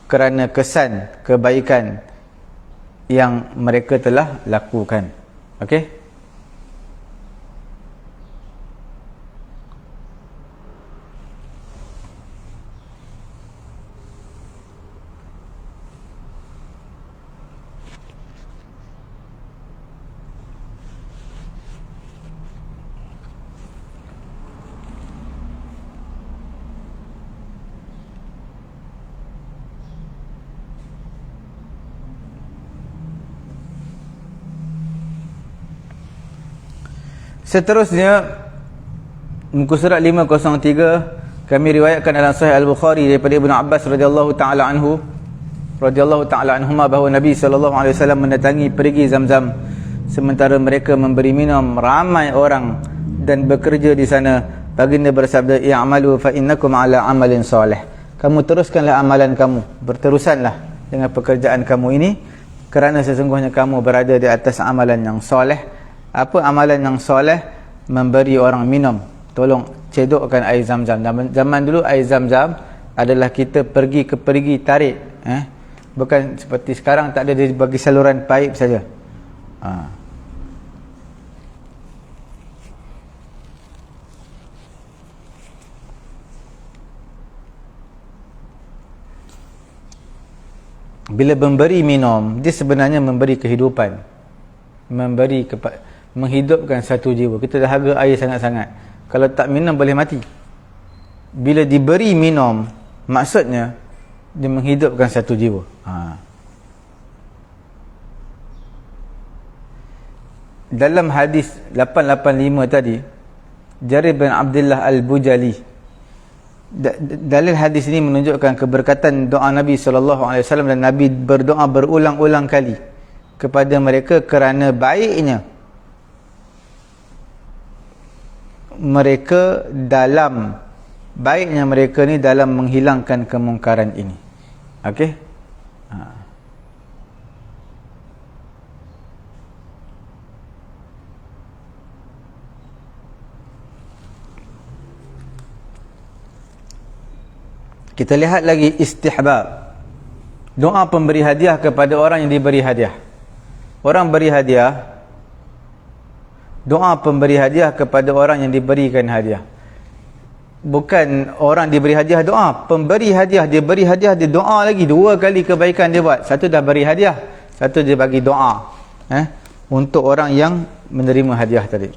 kerana kesan kebaikan yang mereka telah lakukan. Okey? Seterusnya, muka surat 503, kami riwayatkan dalam Sahih Al-Bukhari daripada Ibnu Abbas radhiyallahu ta'ala anhuma bahawa Nabi SAW mendatangi perigi Zamzam sementara mereka memberi minum ramai orang dan bekerja di sana. Baginda bersabda, i'malu fa innakum ala amalin soleh. Kamu teruskanlah amalan kamu, berterusanlah dengan pekerjaan kamu ini, kerana sesungguhnya kamu berada di atas amalan yang soleh. Apa amalan yang soleh? Memberi orang minum. Tolong cedokkan air Zamzam. Zaman dulu air Zamzam adalah kita pergi tarik Bukan seperti sekarang tak ada, dia bagi saluran paip saja. Bila memberi minum, dia sebenarnya memberi kehidupan, menghidupkan satu jiwa. Kita dahaga air sangat-sangat, kalau tak minum boleh mati. Bila diberi minum, maksudnya dia menghidupkan satu jiwa. Dalam hadis 885 tadi, Jarir bin Abdullah Al-Bujali, dalil hadis ini menunjukkan keberkatan doa Nabi SAW, dan Nabi berdoa berulang-ulang kali kepada mereka kerana baiknya mereka ni dalam menghilangkan kemungkaran ini. Okey? Kita lihat lagi istihbab, doa pemberi hadiah kepada orang yang diberi hadiah. Orang beri hadiah, doa pemberi hadiah kepada orang yang diberikan hadiah. Bukan orang diberi hadiah doa, pemberi hadiah dia beri hadiah, dia doa lagi. Dua kali kebaikan dia buat. Satu dah beri hadiah, satu dia bagi doa untuk orang yang menerima hadiah tadi.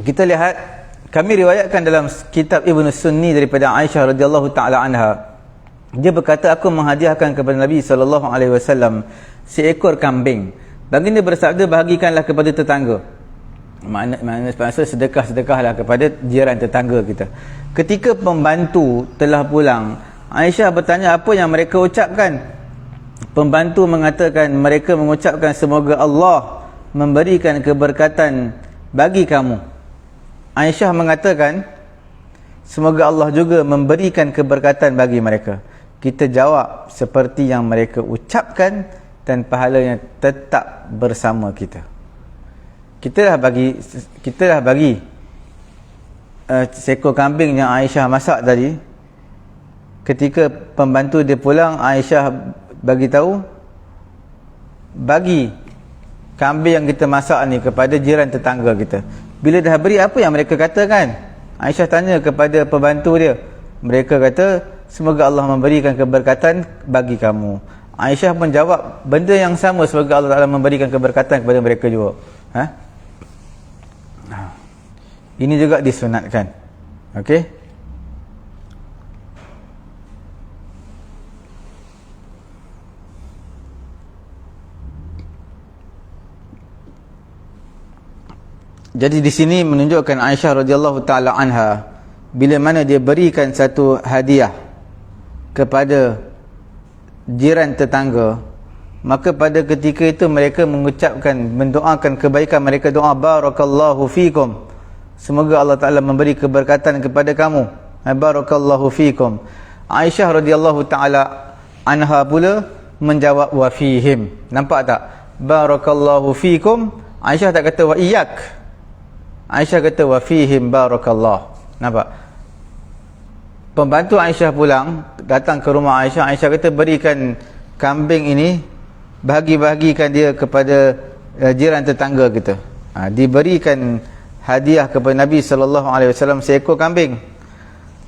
Kita lihat, kami riwayatkan dalam kitab Ibn Sunni daripada Aisyah radhiyallahu taala anha. Dia berkata, aku menghadiahkan kepada Nabi SAW seekor kambing. Baginda bersabda, bahagikanlah kepada tetangga. Makna sedekah-sedekahlah kepada jiran tetangga kita. Ketika pembantu telah pulang, Aisyah bertanya apa yang mereka ucapkan. Pembantu mengatakan, mereka mengucapkan semoga Allah memberikan keberkatan bagi kamu. Aisyah mengatakan, semoga Allah juga memberikan keberkatan bagi mereka. Kita jawab seperti yang mereka ucapkan dan pahalanya tetap bersama kita. Kita dah bagi seekor kambing yang Aisyah masak tadi. Ketika pembantu dia pulang, Aisyah bagi tahu, bagi kambing yang kita masak ni kepada jiran tetangga kita. Bila dah beri, apa yang mereka katakan? Aisyah tanya kepada pembantu dia. Mereka kata, semoga Allah memberikan keberkatan bagi kamu. Aisyah pun jawab benda yang sama, semoga Allah Ta'ala memberikan keberkatan kepada mereka juga. Ini juga disunatkan. Okey? Jadi di sini menunjukkan Aisyah radhiyallahu taala anha, bila mana dia berikan satu hadiah kepada jiran tetangga, maka pada ketika itu mereka mengucapkan, mendoakan kebaikan. Mereka doa, barakallahu fikum, semoga Allah Ta'ala memberi keberkatan kepada kamu. Barakallahu fikum. Aisyah radhiyallahu taala anha pula menjawab wa fihim. Nampak tak? Barakallahu fikum, Aisyah tak kata wa iyyak. Aisyah kata wa fihim barakallah. Nampak? Pembantu Aisyah pulang, datang ke rumah Aisyah. Aisyah kata, berikan kambing ini, bahagi-bahagikan dia kepada jiran tetangga kita. Diberikan hadiah kepada Nabi SAW seekor kambing.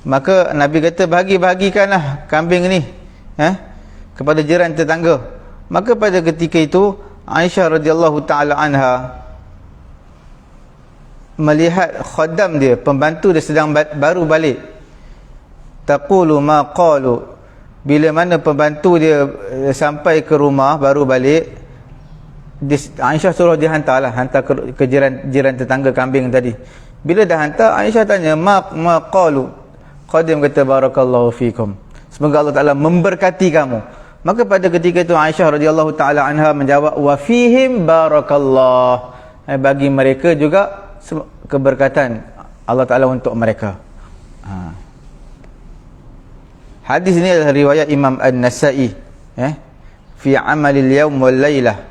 Maka Nabi kata, bahagi-bahagikanlah kambing ini kepada jiran tetangga. Maka pada ketika itu Aisyah radhiyallahu taala anha melihat khaddam dia, pembantu dia sedang baru balik. Taqulu ma qalu, bila mana pembantu dia sampai ke rumah baru balik, Aisyah suruh dia hantar ke jiran tetangga kambing tadi. Bila dah hantar, Aisyah tanya, ma qalu. Khadim kata, barakallahu fikum, semoga Allah Ta'ala memberkati kamu. Maka pada ketika itu Aisyah radhiyallahu taala anha menjawab wa fihim barakallah, bagi mereka juga keberkatan Allah Ta'ala untuk mereka. Hadis ini adalah riwayat Imam An-Nasa'i, fi amalil yaum wal lailah.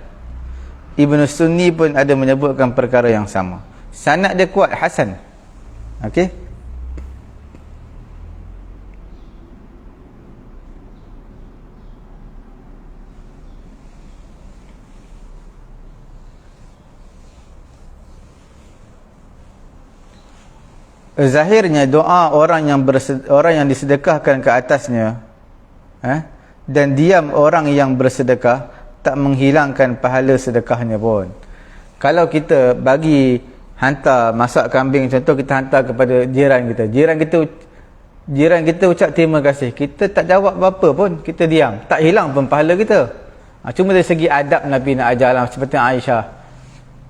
Ibn Sunni pun ada menyebutkan perkara yang sama. Sanad dia kuat, hasan. Okey. Zahirnya doa orang yang disedekahkan ke atasnya, dan diam orang yang bersedekah tak menghilangkan pahala sedekahnya pun. Kalau kita bagi hantar masak kambing, contoh kita hantar kepada jiran kita ucap terima kasih, kita tak jawab apa-apa pun, kita diam, tak hilang pun pahala kita. Cuma dari segi adab Nabi nak ajar lah, seperti Aisyah.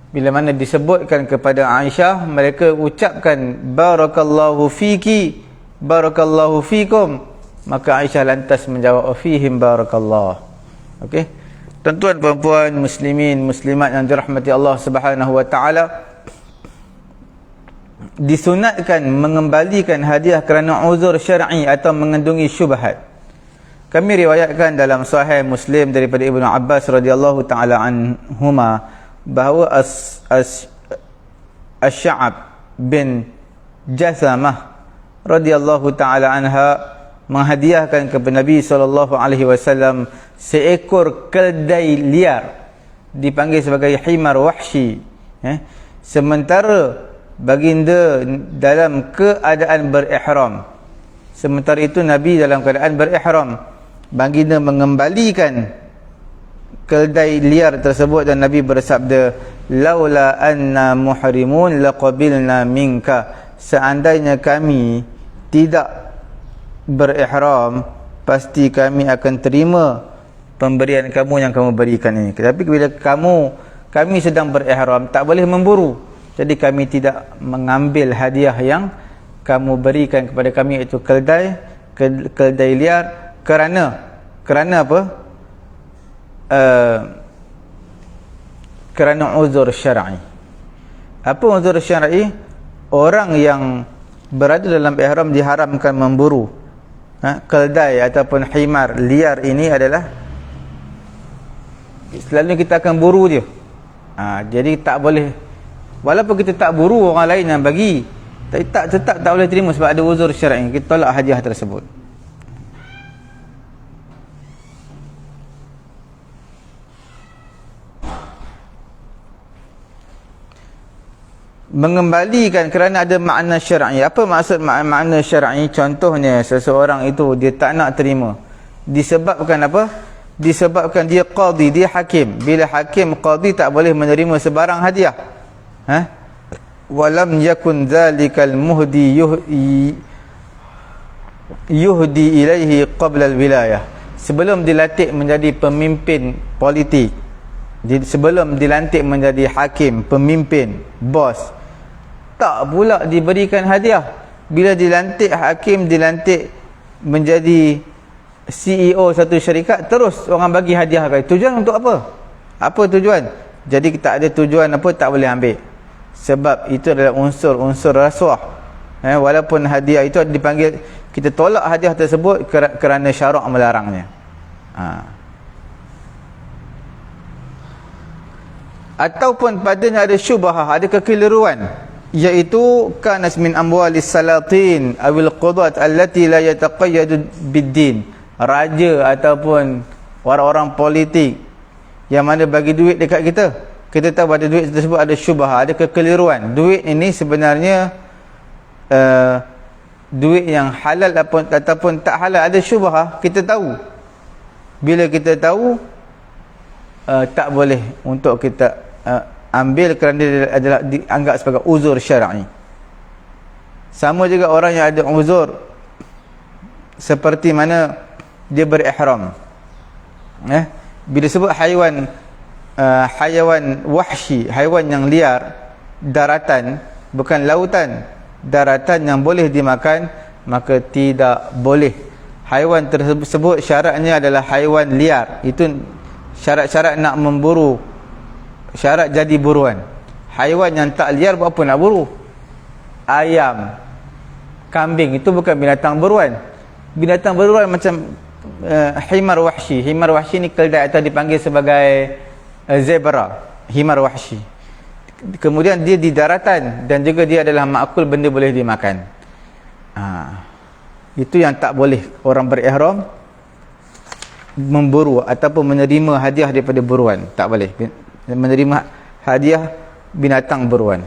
Bila mana disebutkan kepada Aisyah, mereka ucapkan barakallahu fiki, barakallahu fikum, maka Aisyah lantas menjawab fihim barakallah. Okey. Tuan-tuan puan-puan muslimin muslimat yang dirahmati Allah Subhanahu wa taala, disunatkan mengembalikan hadiah kerana uzur syar'i atau mengandungi syubhat. Kami riwayatkan dalam Sahih Muslim daripada Ibnu Abbas radhiyallahu taala anhuma bahawa Asy'ab bin Jasamah radhiyallahu taala anha menghadiahkan kepada Nabi SAW seekor keldai liar, dipanggil sebagai himar wahsy, sementara baginda dalam keadaan berihram. Sementara itu Nabi dalam keadaan berihram, baginda mengembalikan keldai liar tersebut dan Nabi bersabda, laula anna muhrimun laqabilna minka, seandainya kami tidak berihram, pasti kami akan terima pemberian kamu yang kamu berikan ini. Tapi bila kami sedang berihram, tak boleh memburu, jadi kami tidak mengambil hadiah yang kamu berikan kepada kami, iaitu keldai liar, kerana apa? Kerana uzur syar'i. Apa uzur syar'i? Orang yang berada dalam ihram diharamkan memburu keldai ataupun himar liar. Ini adalah selalunya kita akan buru dia. Jadi tak boleh, walaupun kita tak buru orang lain yang bagi, tetap tak boleh terima sebab ada uzur syar'i. Kita tolak hadiah tersebut. Mengembalikan kerana ada makna syar'i. Apa maksud makna syar'i? Contohnya seseorang itu dia tak nak terima disebabkan apa? Disebabkan dia qadi, dia hakim. Bila hakim qadi tak boleh menerima sebarang hadiah. Walam yakun zalikal muhdi yuhdi ilaihi qabla al-wilayah. Sebelum dilantik menjadi pemimpin politik, sebelum dilantik menjadi hakim, pemimpin, bos, tak pula diberikan hadiah. Bila dilantik hakim, dilantik menjadi CEO satu syarikat, terus orang bagi hadiah. Tujuan untuk apa? Apa tujuan? Jadi tak ada tujuan apa, tak boleh ambil. Sebab itu adalah unsur-unsur rasuah. Walaupun hadiah itu dipanggil, kita tolak hadiah tersebut kerana syarak melarangnya. Ataupun padanya ada syubhah, ada kekeliruan, iaitu kanas min amwalis salatin awil qudat allati la yataqayyadu bid-din. Raja ataupun orang-orang politik yang mana bagi duit dekat kita, kita tahu pada duit tersebut ada syubhah, ada kekeliruan. Duit ini sebenarnya duit yang halal ataupun tak halal, ada syubhah, kita tahu. Bila kita tahu, tak boleh untuk kita ambil kerana dia adalah dianggap sebagai uzur syar'i. Sama juga orang yang ada uzur seperti mana dia berihram. Bila sebut haiwan wahsy, haiwan yang liar, daratan, bukan lautan, daratan yang boleh dimakan, maka tidak boleh. Haiwan tersebut syaratnya adalah haiwan liar. Itu syarat-syarat nak memburu, syarat jadi buruan. Haiwan yang tak liar buat apa nak buru? Ayam, kambing, itu bukan binatang buruan. binatang beruang macam himar wahsy. Himar wahsy ni keldai atau dipanggil sebagai zebra, himar wahsy. Kemudian dia di daratan dan juga dia adalah makul, benda boleh dimakan. Itu yang tak boleh orang berihram memburu ataupun menerima hadiah daripada buruan. Tak boleh menerima hadiah binatang buruan.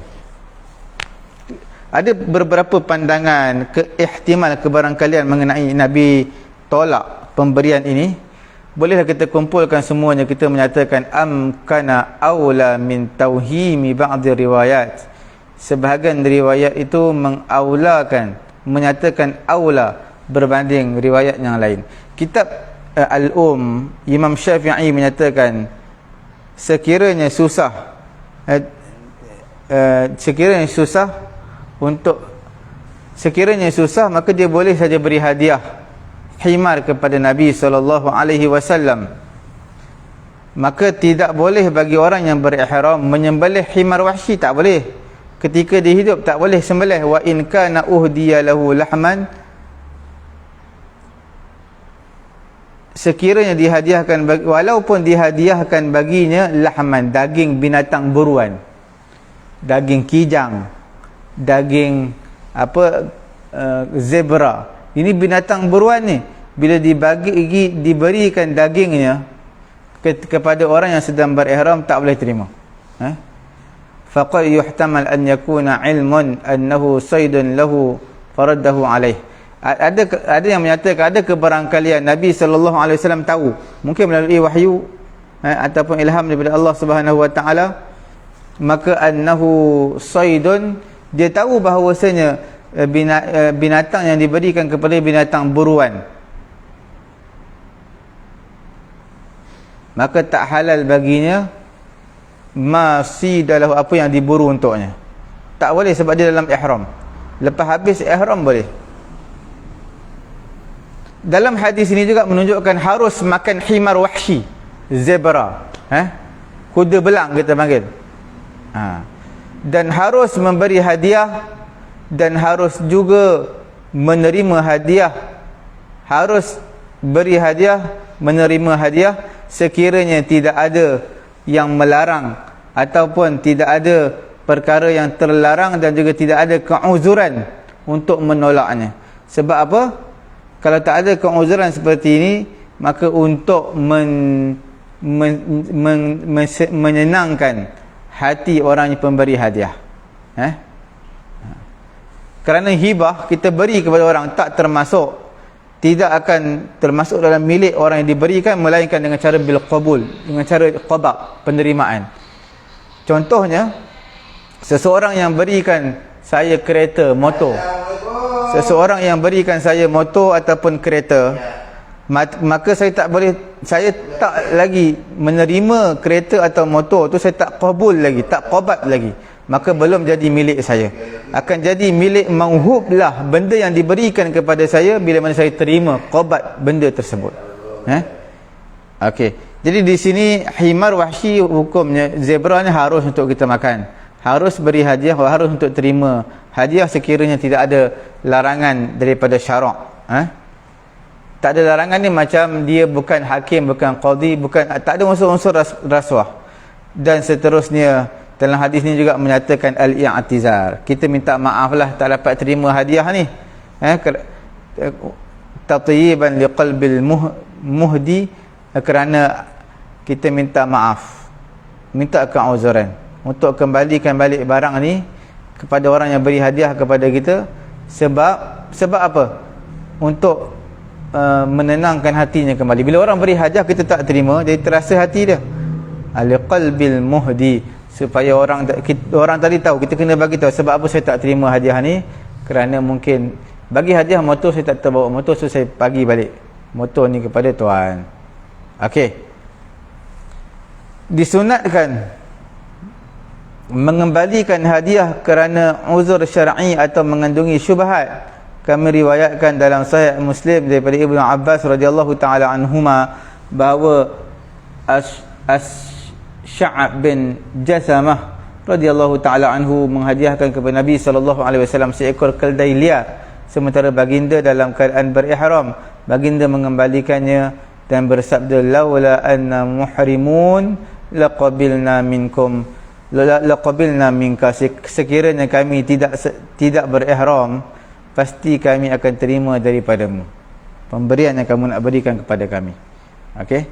Ada beberapa pandangan ihtimal kebarangkalian mengenai Nabi tolak pemberian ini. Bolehlah kita kumpulkan semuanya, kita menyatakan kana aula min tauhimi ba'd riwayat. Sebahagian riwayat itu mengaulakan, menyatakan aula berbanding riwayat yang lain. Kitab Imam Syafi'i menyatakan sekiranya susah maka dia boleh saja beri hadiah himar kepada Nabi SAW. Maka tidak boleh bagi orang yang berihram menyembelih himar wahsy, tak boleh. Ketika dia hidup tak boleh sembelih. Wa in kana uhdiya lahu lahman, sekiranya dihadiahkan walaupun dihadiahkan baginya lahman, daging binatang buruan, daging kijang, daging zebra. Ini binatang buruan ni, bila diberikan dagingnya kepada orang yang sedang berihram, tak boleh terima. Faqad yuhtamal an yakuna ilmun annahu saydun lahu faraddahu alaih. Ada yang menyatakan ada kebarangkalian Nabi SAW tahu, mungkin melalui wahyu ataupun ilham daripada Allah Subhanahu Wa Taala, maka annahu saydun, dia tahu bahawasanya binatang yang diberikan kepada binatang buruan, maka tak halal baginya masidalahu, apa yang diburu untuknya. Tak boleh sebab dia dalam ihram. Lepas habis ihram boleh. Dalam hadis ini juga menunjukkan harus makan himar wahsy, zebra, kuda belang kita panggil. Dan harus memberi hadiah, dan harus juga menerima hadiah. Harus beri hadiah, menerima hadiah sekiranya tidak ada yang melarang ataupun tidak ada perkara yang terlarang, dan juga tidak ada keuzuran untuk menolaknya. Sebab apa? Kalau tak ada keuzuran seperti ini, maka untuk menyenangkan hati orang yang pemberi hadiah, kerana hibah kita beri kepada orang tidak akan termasuk dalam milik orang yang diberikan, melainkan dengan cara bil qabul, dengan cara qada, penerimaan. Contohnya, seseorang yang berikan saya kereta, motor, seseorang yang berikan saya motor ataupun kereta, maka saya tak lagi menerima kereta atau motor tu, saya tak qabul lagi, tak qabat lagi, maka belum jadi milik saya. Akan jadi milik mauhub lah, benda yang diberikan kepada saya bila mana saya terima qabat benda tersebut. Okey. Jadi di sini himar wahsy hukumnya, zebra ni harus untuk kita makan, harus beri hadiah, harus untuk terima hadiah sekiranya tidak ada larangan daripada syarak. Tak ada larangan ni macam dia bukan hakim, bukan qadi, tak ada unsur-unsur rasuah dan seterusnya. Dalam hadis ni juga menyatakan al-i'tizar, kita minta maaf lah tak dapat terima hadiah ni, tatyiban liqalbil muhdi, kerana kita minta maaf, minta keuzuran untuk kembalikan balik barang ni kepada orang yang beri hadiah kepada kita. Sebab apa? Untuk menenangkan hatinya kembali. Bila orang beri hadiah kita tak terima, dia terasa hati dia liqalbil muhdi, supaya orang tadi tahu, kita kena bagi tahu sebab apa saya tak terima hadiah ni. Kerana mungkin bagi hadiah motor, saya tak terbawa motor, so saya bagi balik motor ni kepada tuan. Okey. Disunatkan mengembalikan hadiah kerana uzur syar'i atau mengandungi syubhat. Kami riwayatkan dalam Sahih Muslim daripada Ibnu Abbas radhiyallahu taala anhuma bahawa Sya'ab bin Jasamah radhiyallahu taala anhu menghadiahkan kepada Nabi sallallahu alaihi wasallam seekor keldai liar sementara baginda dalam keadaan berihram. Baginda mengembalikannya dan bersabda, laula anna muhrimun laqabilna minkum laqabilna minka, sekiranya kami tidak berihram, pasti kami akan terima daripadamu pemberian yang kamu nak berikan kepada kami. Okey.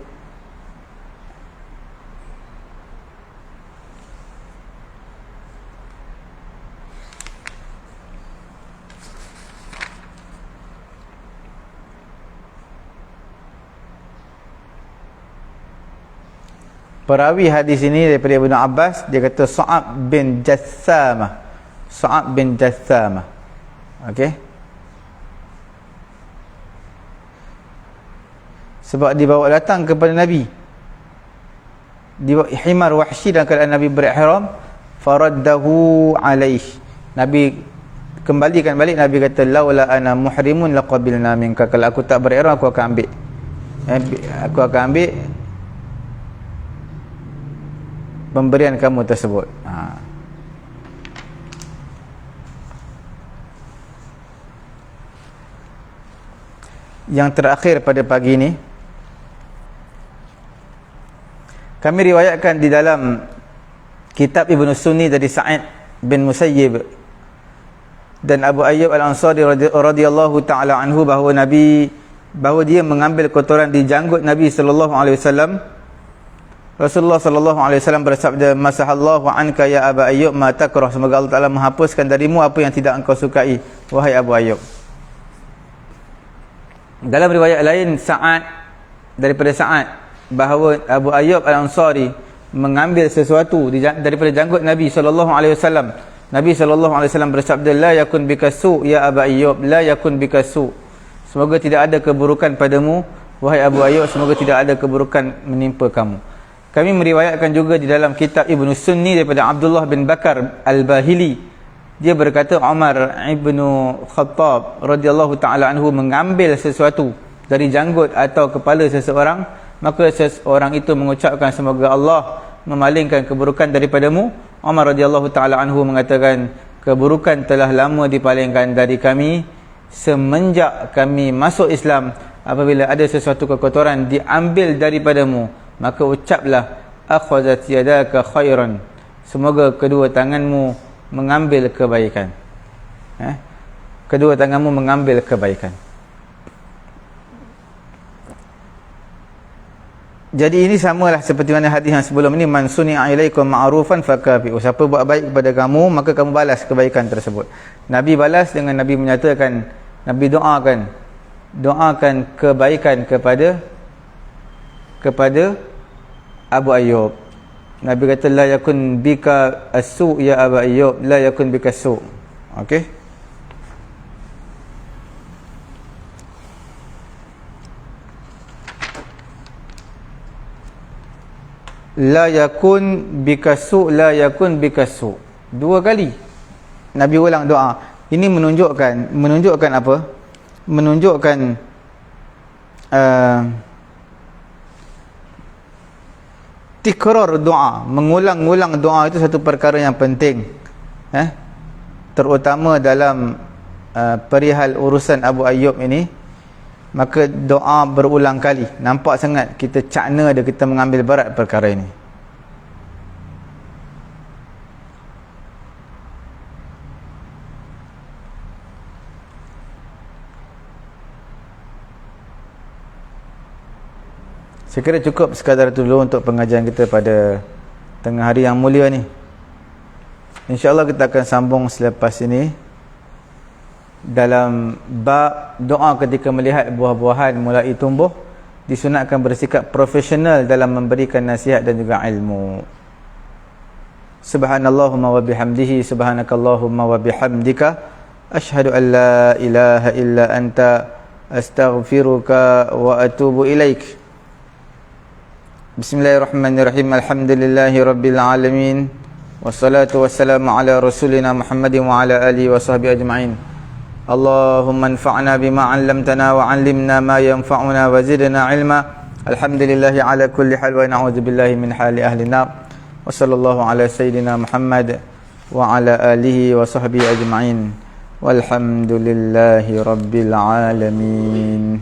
Perawi hadis ini daripada Ibnu Abbas, dia kata Sa'ab bin Jassamah. Sa'ab bin Jassamah. Okey. Sebab dibawa datang kepada Nabi. Dibawa himar wahsy dalam keadaan Nabi berihram, faraddahu alaih. Nabi kembalikan balik. Nabi kata, laula ana muhrimun laqabilna minka. Kalau aku tak berihram, aku akan ambil. Aku akan ambil pemberian kamu tersebut. Yang terakhir pada pagi ini, kami riwayatkan di dalam kitab Ibnu Sunni dari Sa'id bin Musayyib dan Abu Ayyub Al-Ansari radhiyallahu taala anhu bahawa dia mengambil kotoran di janggut Nabi sallallahu alaihi wasallam. Rasulullah sallallahu alaihi wasallam bersabda, masahallahu anka ya Abu Ayyub ma takrah, semoga Allah Taala menghapuskan darimu apa yang tidak engkau sukai wahai Abu Ayyub. Dalam riwayat lain daripada Sa'ad bahawa Abu Ayyub Al-Ansari mengambil sesuatu daripada janggut Nabi sallallahu alaihi wasallam. Nabi sallallahu alaihi wasallam bersabda, la yakun bikasu ya Abu Ayyub, la yakun bikasu, semoga tidak ada keburukan padamu wahai Abu Ayyub, semoga tidak ada keburukan menimpa kamu. Kami meriwayatkan juga di dalam kitab Ibnu Sunni daripada Abdullah bin Bakar Al-Bahili. Dia berkata, Umar ibnu Khattab radhiyallahu taala anhu mengambil sesuatu dari janggut atau kepala seseorang, maka seseorang itu mengucapkan, semoga Allah memalingkan keburukan daripadamu. Umar radhiyallahu taala anhu mengatakan, keburukan telah lama dipalingkan dari kami semenjak kami masuk Islam. Apabila ada sesuatu kekotoran diambil daripadamu, maka ucaplah, akhadhat yadaka khairan, semoga kedua tanganmu mengambil kebaikan. Kedua tanganmu mengambil kebaikan. Jadi ini samalah seperti mana hadis yang sebelum ini, man suni'a ilaikum ma'rufan fakafi'u, siapa buat baik kepada kamu maka kamu balas kebaikan tersebut. Nabi balas dengan Nabi menyatakan, Nabi doakan kebaikan kepada Abu Ayyub. Nabi kata, la yakun bika as-su ya Abu Ayyub, la yakun bika as-su. Okey. La yakun bika as-su, la yakun bika as-su. Dua kali Nabi ulang doa. Ini menunjukkan apa? Menunjukkan tikrar doa, mengulang-ulang doa itu satu perkara yang penting, terutama dalam perihal urusan Abu Ayyub ini. Maka doa berulang kali, nampak sangat kita cakna dia, kita mengambil berat perkara ini. Saya kira cukup sekadar itu dulu untuk pengajian kita pada tengah hari yang mulia ni. InsyaAllah kita akan sambung selepas ini dalam bab doa ketika melihat buah-buahan mulai tumbuh. Disunatkan bersikap profesional dalam memberikan nasihat dan juga ilmu. Subhanallahumma wa bihamdihi, subhanakallahumma wa bihamdika, ashhadu an la ilaha illa anta, astaghfiruka wa atubu ilaik. Bismillahirrahmanirrahim. Alhamdulillahi rabbil alamin. Wassalatu wassalamu ala rasulina Muhammadin wa ala alihi wa sahbihi ajma'in. Allahumma anfa'na bima 'allamtana wa 'allimna ma yanfa'una wa zidna 'ilma. Alhamdulillahi ala kulli hal wa na'udzu billahi min hali ahli nar. Wa sallallahu ala sayyidina Muhammad wa ala alihi wa sahbihi ajma'in. walhamdulillahi rabbil alamin.